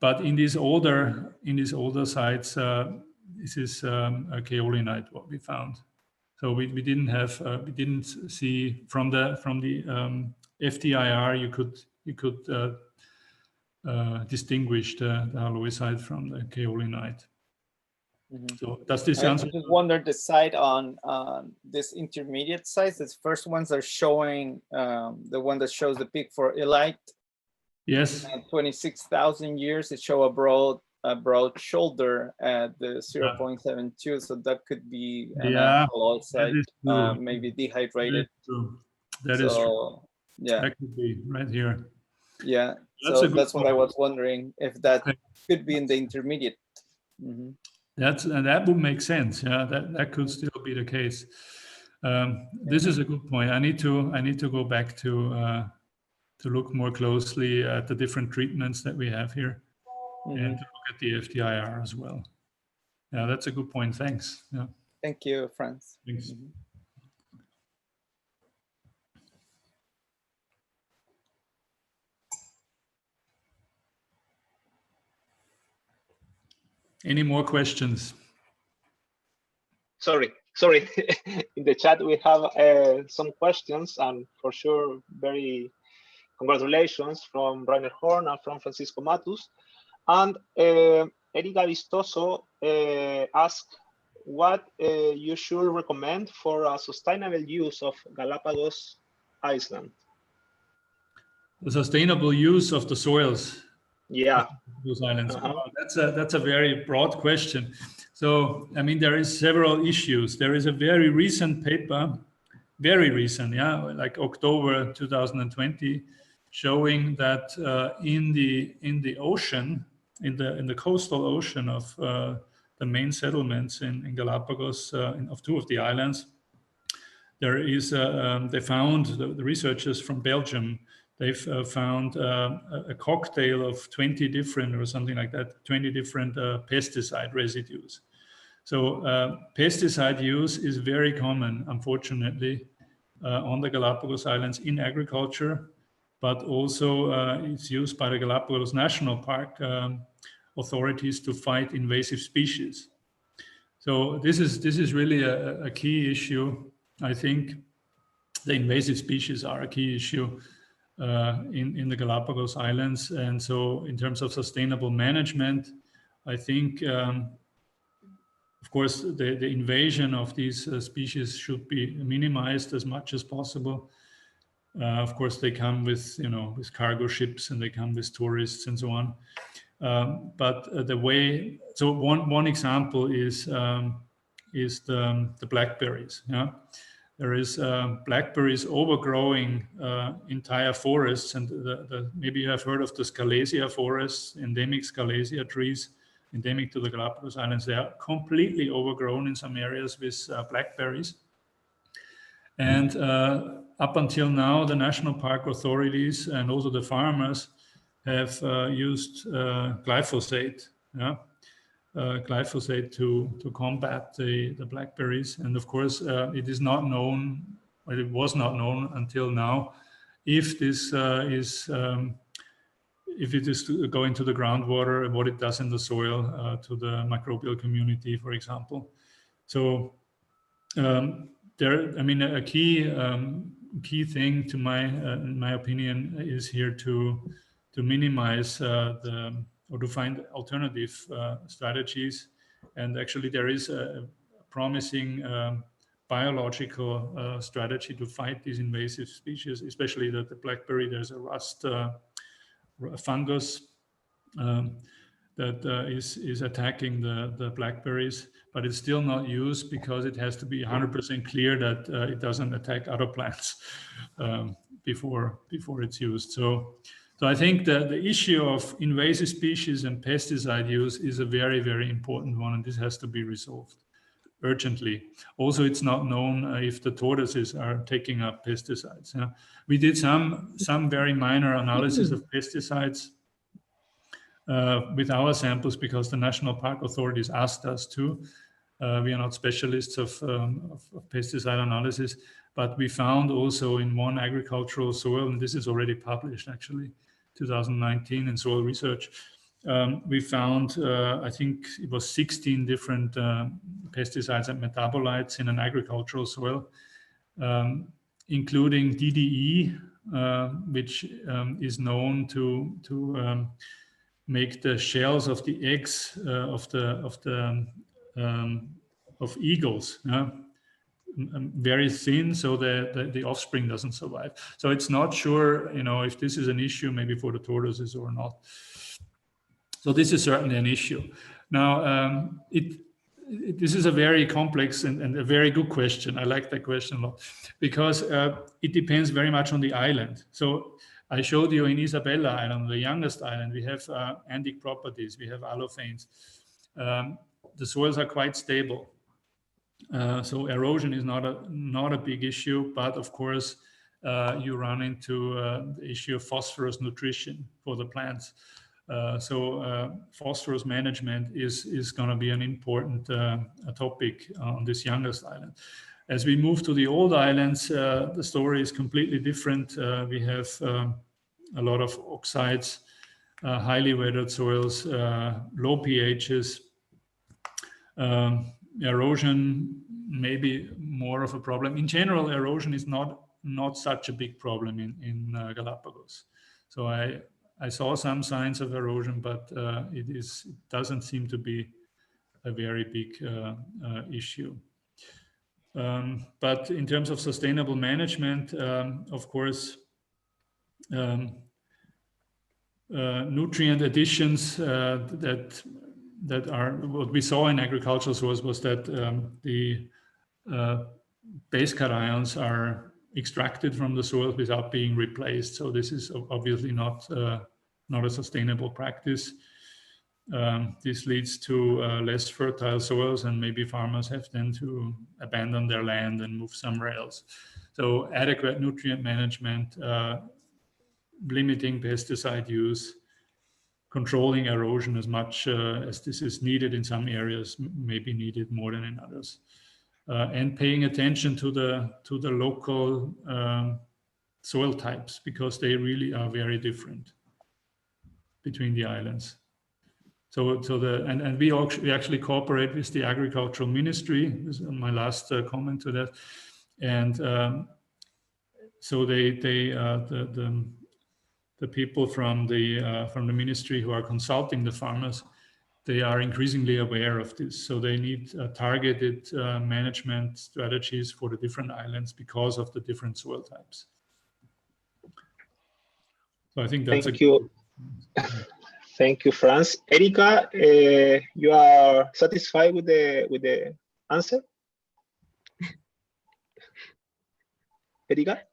But in these older sites, this is a kaolinite what we found. So we didn't see from the FTIR you could distinguish the halloysite from the kaolinite. Mm-hmm. So does this answer? I just wondered the site on this intermediate sites. The first ones are showing the one that shows the peak for elite. Yes. 26,000 years. It show a broad shoulder at the 0.72. So that could be an halloysite, maybe dehydrated. That is true. Yeah, that could be right here. Yeah. That's what I was wondering, if that could be in the intermediate. Mm-hmm. That would make sense. Yeah, that could still be the case. This is a good point. I need to go back to look more closely at the different treatments that we have here, and to look at the FTIR as well. Yeah, that's a good point. Thanks. Yeah. Thank you, Franz. Thanks. Mm-hmm. Any more questions? Sorry. In the chat we have some questions, and for sure, very congratulations from Rainer Horn and from Francisco Matus. And Erika Vistoso asked what you should recommend for a sustainable use of Galapagos Island. The sustainable use of the soils. Yeah. Those islands. That's a very broad question. So, I mean, there is several issues. There is a very recent paper, very recent, like October 2020, showing that in the ocean, in the coastal ocean of the main settlements in Galapagos, of two of the islands, there is they found, the researchers from Belgium, they've found a cocktail of 20 different, or something like that, 20 different pesticide residues. So pesticide use is very common, unfortunately, on the Galapagos Islands in agriculture, but also it's used by the Galapagos National Park authorities to fight invasive species. So this is really a key issue. I think the invasive species are a key issue in the Galapagos Islands. And so in terms of sustainable management, I think, of course, the invasion of these species should be minimized as much as possible. Of course, they come with, with cargo ships, and they come with tourists and so on. But the way, so one example is the blackberries. Yeah, there is blackberries overgrowing entire forests, and maybe you have heard of the Scalesia forests, endemic Scalesia trees, endemic to the Galapagos Islands. They are completely overgrown in some areas with blackberries. And up until now, the national park authorities and also the farmers have used glyphosate, glyphosate to combat the blackberries. And of course, it is not known, or it was not known until now, if this if it is going to the groundwater and what it does in the soil to the microbial community, for example. So a key thing, to in my opinion, is here to minimize or to find alternative strategies. And actually, there is a promising biological strategy to fight these invasive species, especially the blackberry. There's a rust fungus that is attacking the blackberries, but it's still not used because it has to be 100% clear that it doesn't attack other plants before it's used. So So I think that the issue of invasive species and pesticide use is a very, very important one, and this has to be resolved urgently. Also, it's not known if the tortoises are taking up pesticides. We did some very minor analysis of pesticides with our samples because the national park authorities asked us to. We are not specialists of pesticide analysis, but we found also in one agricultural soil, and this is already published actually, 2019 in Soil Research, we found, I think it was 16 different pesticides and metabolites in an agricultural soil, including DDE, which is known to make the shells of the eggs of eagles very thin, so the offspring doesn't survive. So it's not sure, if this is an issue maybe for the tortoises or not. So this is certainly an issue. Now, this is a very complex and a very good question. I like that question a lot because it depends very much on the island. So I showed you in Isabella Island, the youngest island, we have Andic properties, we have alophanes. The soils are quite stable. So erosion is not a big issue, but of course, you run into the issue of phosphorus nutrition for the plants. So phosphorus management is going to be an important topic on this youngest island. As we move to the old islands, the story is completely different. We have a lot of oxides, highly weathered soils, low pHs, erosion maybe more of a problem. In general, erosion is not such a big problem in Galapagos. So I saw some signs of erosion, but it doesn't seem to be a very big issue. But in terms of sustainable management, of course, nutrient additions that are what we saw in agricultural soils was that the base cations are extracted from the soil without being replaced. So this is obviously not a sustainable practice. This leads to less fertile soils, and maybe farmers have then to abandon their land and move somewhere else. So adequate nutrient management, limiting pesticide use, controlling erosion as much as this is needed in some areas, may be needed more than in others. And paying attention to the local soil types, because they really are very different between the islands. And we actually cooperate with the agricultural ministry. This is my last comment to that. And so the people from the ministry who are consulting the farmers, they are increasingly aware of this. So they need targeted management strategies for the different islands because of the different soil types. So I think that's Thank you. Thank you, Franz. Erika, you are satisfied with the answer? Erika?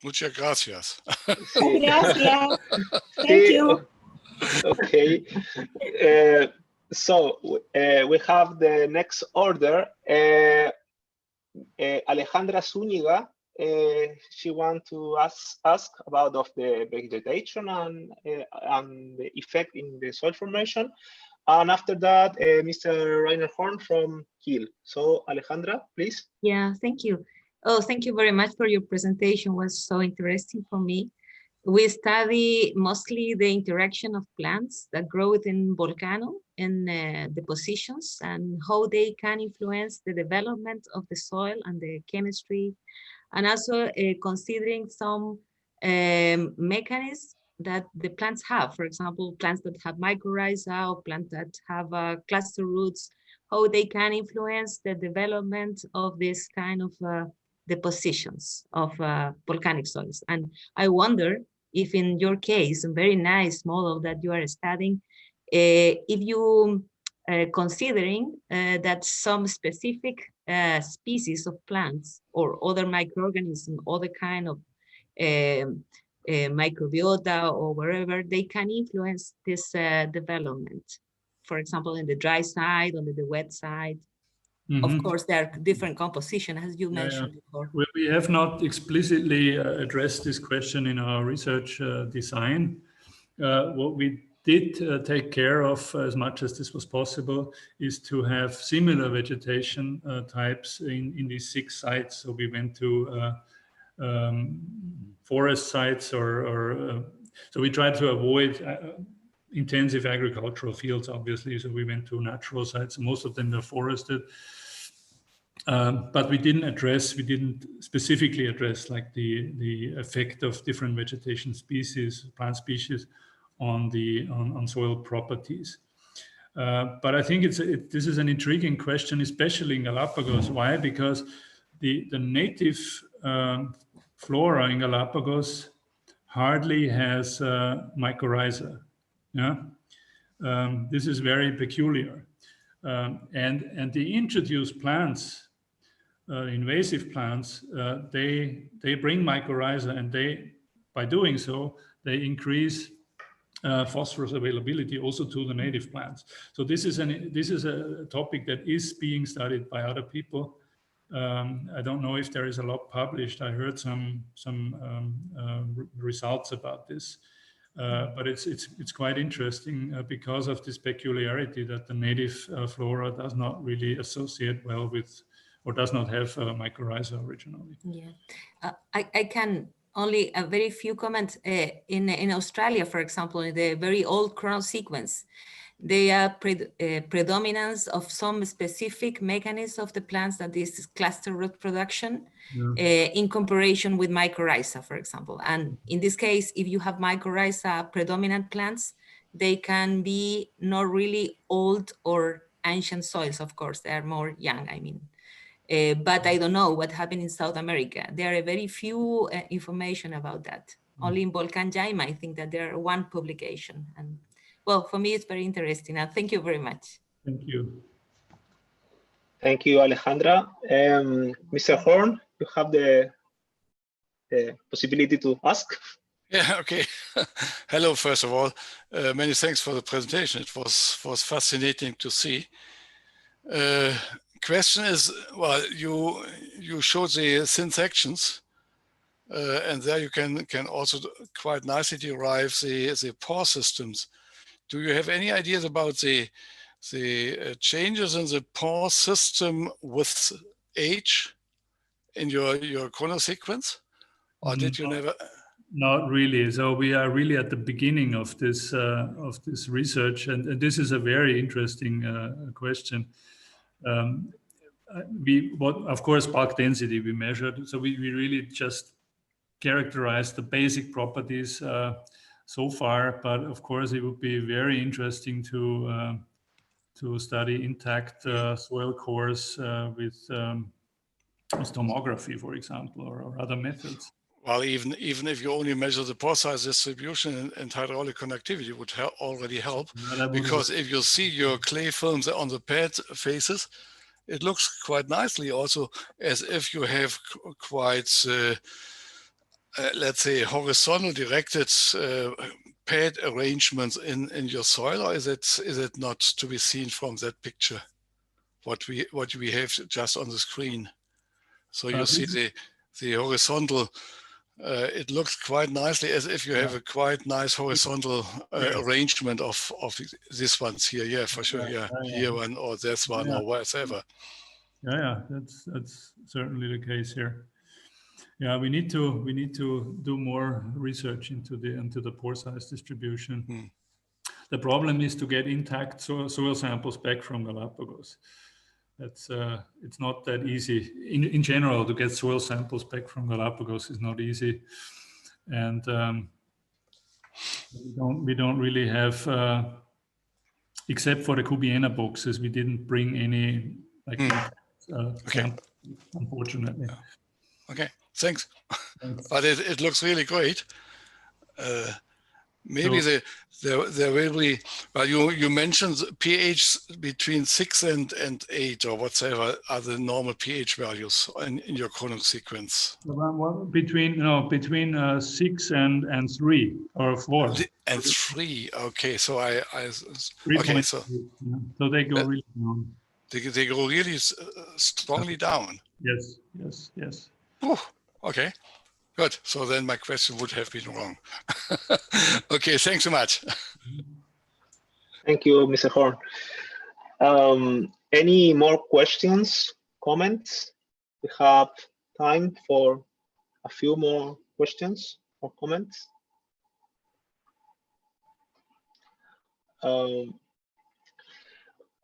Muchas gracias. Sí. Gracias. Thank you. Okay. So we have the next order. Alejandra Zúñiga, she wants to ask about of the vegetation and the effect in the soil formation. And after that, Mr. Rainer Horn from Kiel. So Alejandra, please. Yeah, thank you. Oh, thank you very much for your presentation. It was so interesting for me. We study mostly the interaction of plants that grow within volcano and depositions and how they can influence the development of the soil and the chemistry, and also considering some mechanisms that the plants have. For example, plants that have mycorrhiza or plants that have cluster roots, how they can influence the development of this kind of depositions of volcanic soils. And I wonder if in your case, a very nice model that you are studying, if you considering that some specific species of plants or other microorganisms, other kind of microbiota or wherever, they can influence this development. For example, in the dry side, on the wet side. Of course, there are different composition, as you mentioned before. Well, we have not explicitly addressed this question in our research design. What we did take care of, as much as this was possible, is to have similar vegetation types in these 6 sites. So we went to forest sites, so we tried to avoid intensive agricultural fields, obviously. So we went to natural sites. Most of them are forested. But we didn't specifically address like the effect of different vegetation species, plant species, on soil properties. But I think this is an intriguing question, especially in Galapagos. Why? Because the native flora in Galapagos hardly has mycorrhiza. Yeah, this is very peculiar. And the introduced plants, invasive plants, they bring mycorrhiza, and by doing so, they increase phosphorus availability also to the native plants. So this is a topic that is being studied by other people. I don't know if there is a lot published. I heard some results about this, but it's quite interesting because of this peculiarity that the native flora does not really associate well with, or does not have mycorrhiza originally. Yeah, I can only a very few comments. In Australia, for example, in the very old Chronosequence, they are predominance of some specific mechanism of the plants, that is cluster root production, in comparison with mycorrhiza, for example. And in this case, if you have mycorrhiza predominant plants, they can be not really old or ancient soils, of course, they are more young, I mean. But I don't know what happened in South America. There are very few information about that. Only in Volcanjaima, I think that there are 1 publication. And well, for me, it's very interesting. And thank you very much. Thank you. Thank you, Alejandra. Mr. Horn, you have the possibility to ask. Yeah, okay. Hello, first of all. Many thanks for the presentation. It was fascinating to see. Question is, well, you showed the thin sections, and there you can also quite nicely derive the pore systems. Do you have any ideas about the changes in the pore system with age in your Chronosequence, or did you never? Not really. So we are really at the beginning of this research, and this is a very interesting question. Of course, bulk density we measured. So we really just characterized the basic properties so far. But of course, it would be very interesting to study intact soil cores with tomography, for example, or other methods. Well, even if you only measure the pore size distribution and hydraulic conductivity would already help, because if you see your clay films on the pad faces, it looks quite nicely also as if you have quite, let's say, horizontal directed pad arrangements in your soil, or is it not to be seen from that picture, what we have just on the screen? So you see the horizontal, it looks quite nicely as if you have a quite nice horizontal arrangement of these ones here. Yeah, for sure. Yeah, here one or this one or whatever. Yeah, that's certainly the case here. Yeah, we need to do more research into the pore size distribution. The problem is to get intact soil samples back from Galapagos. It's not that easy. In general, to get soil samples back from Galapagos is not easy, and we don't really have, except for the Cubiena boxes, we didn't bring any samples, unfortunately. Okay, thanks. But it looks really great. Maybe So, there will be, well, you mentioned pH between 6 and 8 or whatever are the normal pH values in your Chronosequence. between 6 and 3 or 4. And 3, okay. So okay, so they go really down. They go really strongly down. Yes. Ooh, okay, good. So then my question would have been wrong. Okay, thanks so much. Thank you, Mr. Horn. Any more questions, comments? We have time for a few more questions or comments.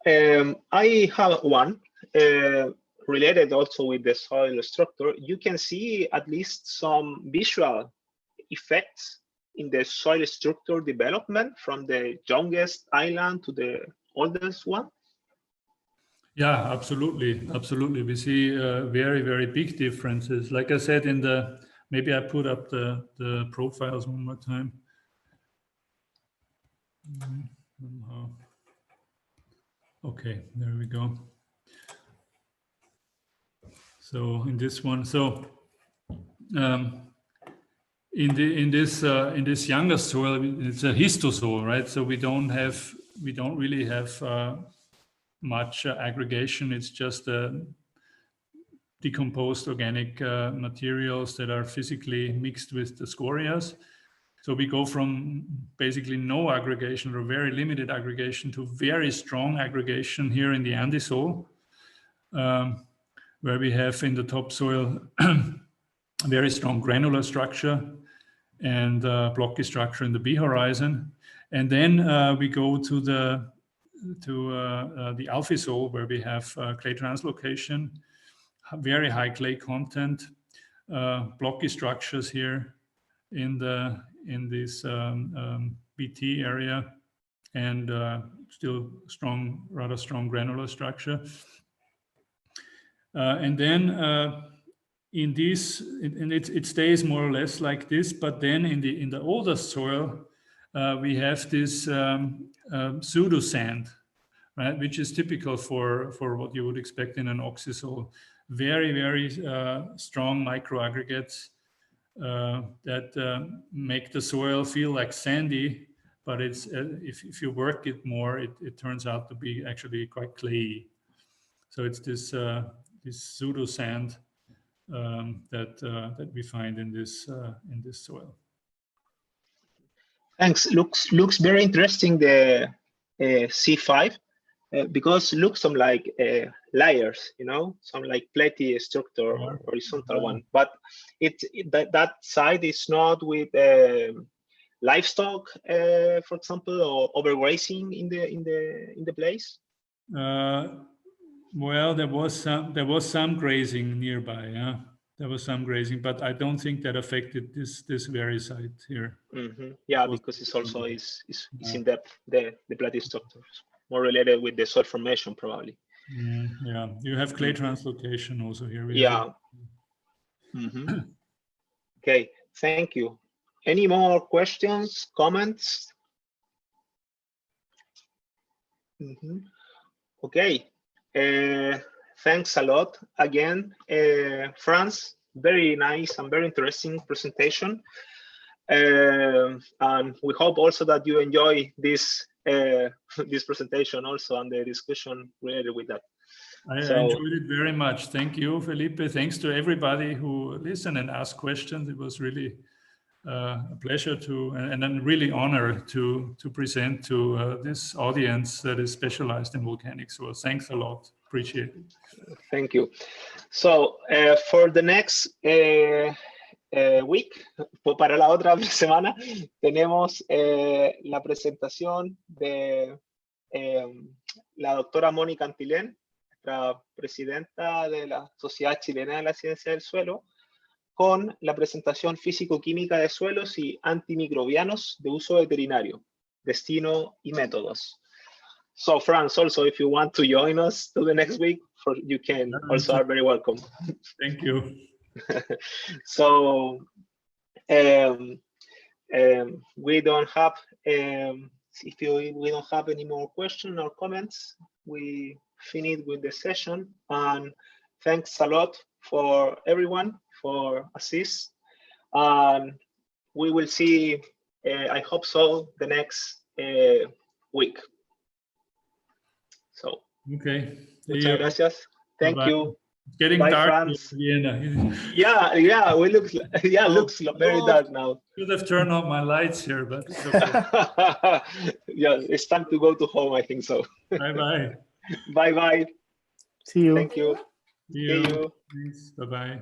I have one related also with the soil structure. You can see at least some visual effects in the soil structure development from the youngest island to the oldest one. Yeah, absolutely. We see very, very big differences. Like I said in the, maybe I put up the profiles one more time. Okay, there we go. So in this one, in this younger soil, it's a histosoil, right? So we don't really have much aggregation. It's just decomposed organic materials that are physically mixed with the scorias. So we go from basically no aggregation or very limited aggregation to very strong aggregation here in the andesol, where we have in the topsoil very strong granular structure and blocky structure in the B horizon. And then we go to the alphisol, where we have clay translocation, very high clay content, blocky structures here in this BT area, and still rather strong granular structure. And then in this, and it stays more or less like this. But then in the older soil, we have this pseudo sand, right, which is typical for what you would expect in an oxysol. Very, very strong microaggregates that make the soil feel like sandy, but it's if you work it more, it turns out to be actually quite clayey. So it's this pseudo sand that we find in this soil. Thanks. Looks very interesting, the C5, because looks some like layers, some like platy structure, or horizontal one. But that side is not with livestock, for example, or overgrazing in the place. Well, there was some grazing nearby. Yeah, there was some grazing, but I don't think that affected this very site here. Mm-hmm. Yeah, because it's also is in depth, the platy structures, more related with the soil formation probably. Yeah, you have clay translocation also here. Yeah. Mm-hmm. Okay, thank you. Any more questions, comments? Mm-hmm. Okay. Thanks a lot again, Franz. Very nice and very interesting presentation. And we hope also that you enjoy this this presentation also, and the discussion related with that. I enjoyed it very much. Thank you, Felipe. Thanks to everybody who listened and asked questions. It was really a pleasure and a really honor to present to this audience that is specialized in volcanic soils. Thanks a lot. Appreciate it. Thank you. So for the next week, para la otra semana, tenemos la presentación de la doctora Mónica Antilén, nuestra presidenta de la Sociedad Chilena de la Ciencia del Suelo, con la presentación físico-química de suelos y antimicrobianos de uso veterinario, destino y métodos. So Franz, also, if you want to join us to the next week, you can also are very welcome. Thank you. So we don't have we don't have any more questions or comments, we finish with the session. And thanks a lot for everyone for assist. And we will see, I hope so, the next week. So, okay. muchas gracias. Thank you. It's getting Bye, dark Franz. in Vienna. Yeah, we look, yeah, Oh, looks very dark now. Should have turned on my lights here, but it's okay. Yeah, it's time to go to home, I think so. Bye-bye. Bye-bye. See you. Thank you. See you. See you. Thanks. Bye-bye.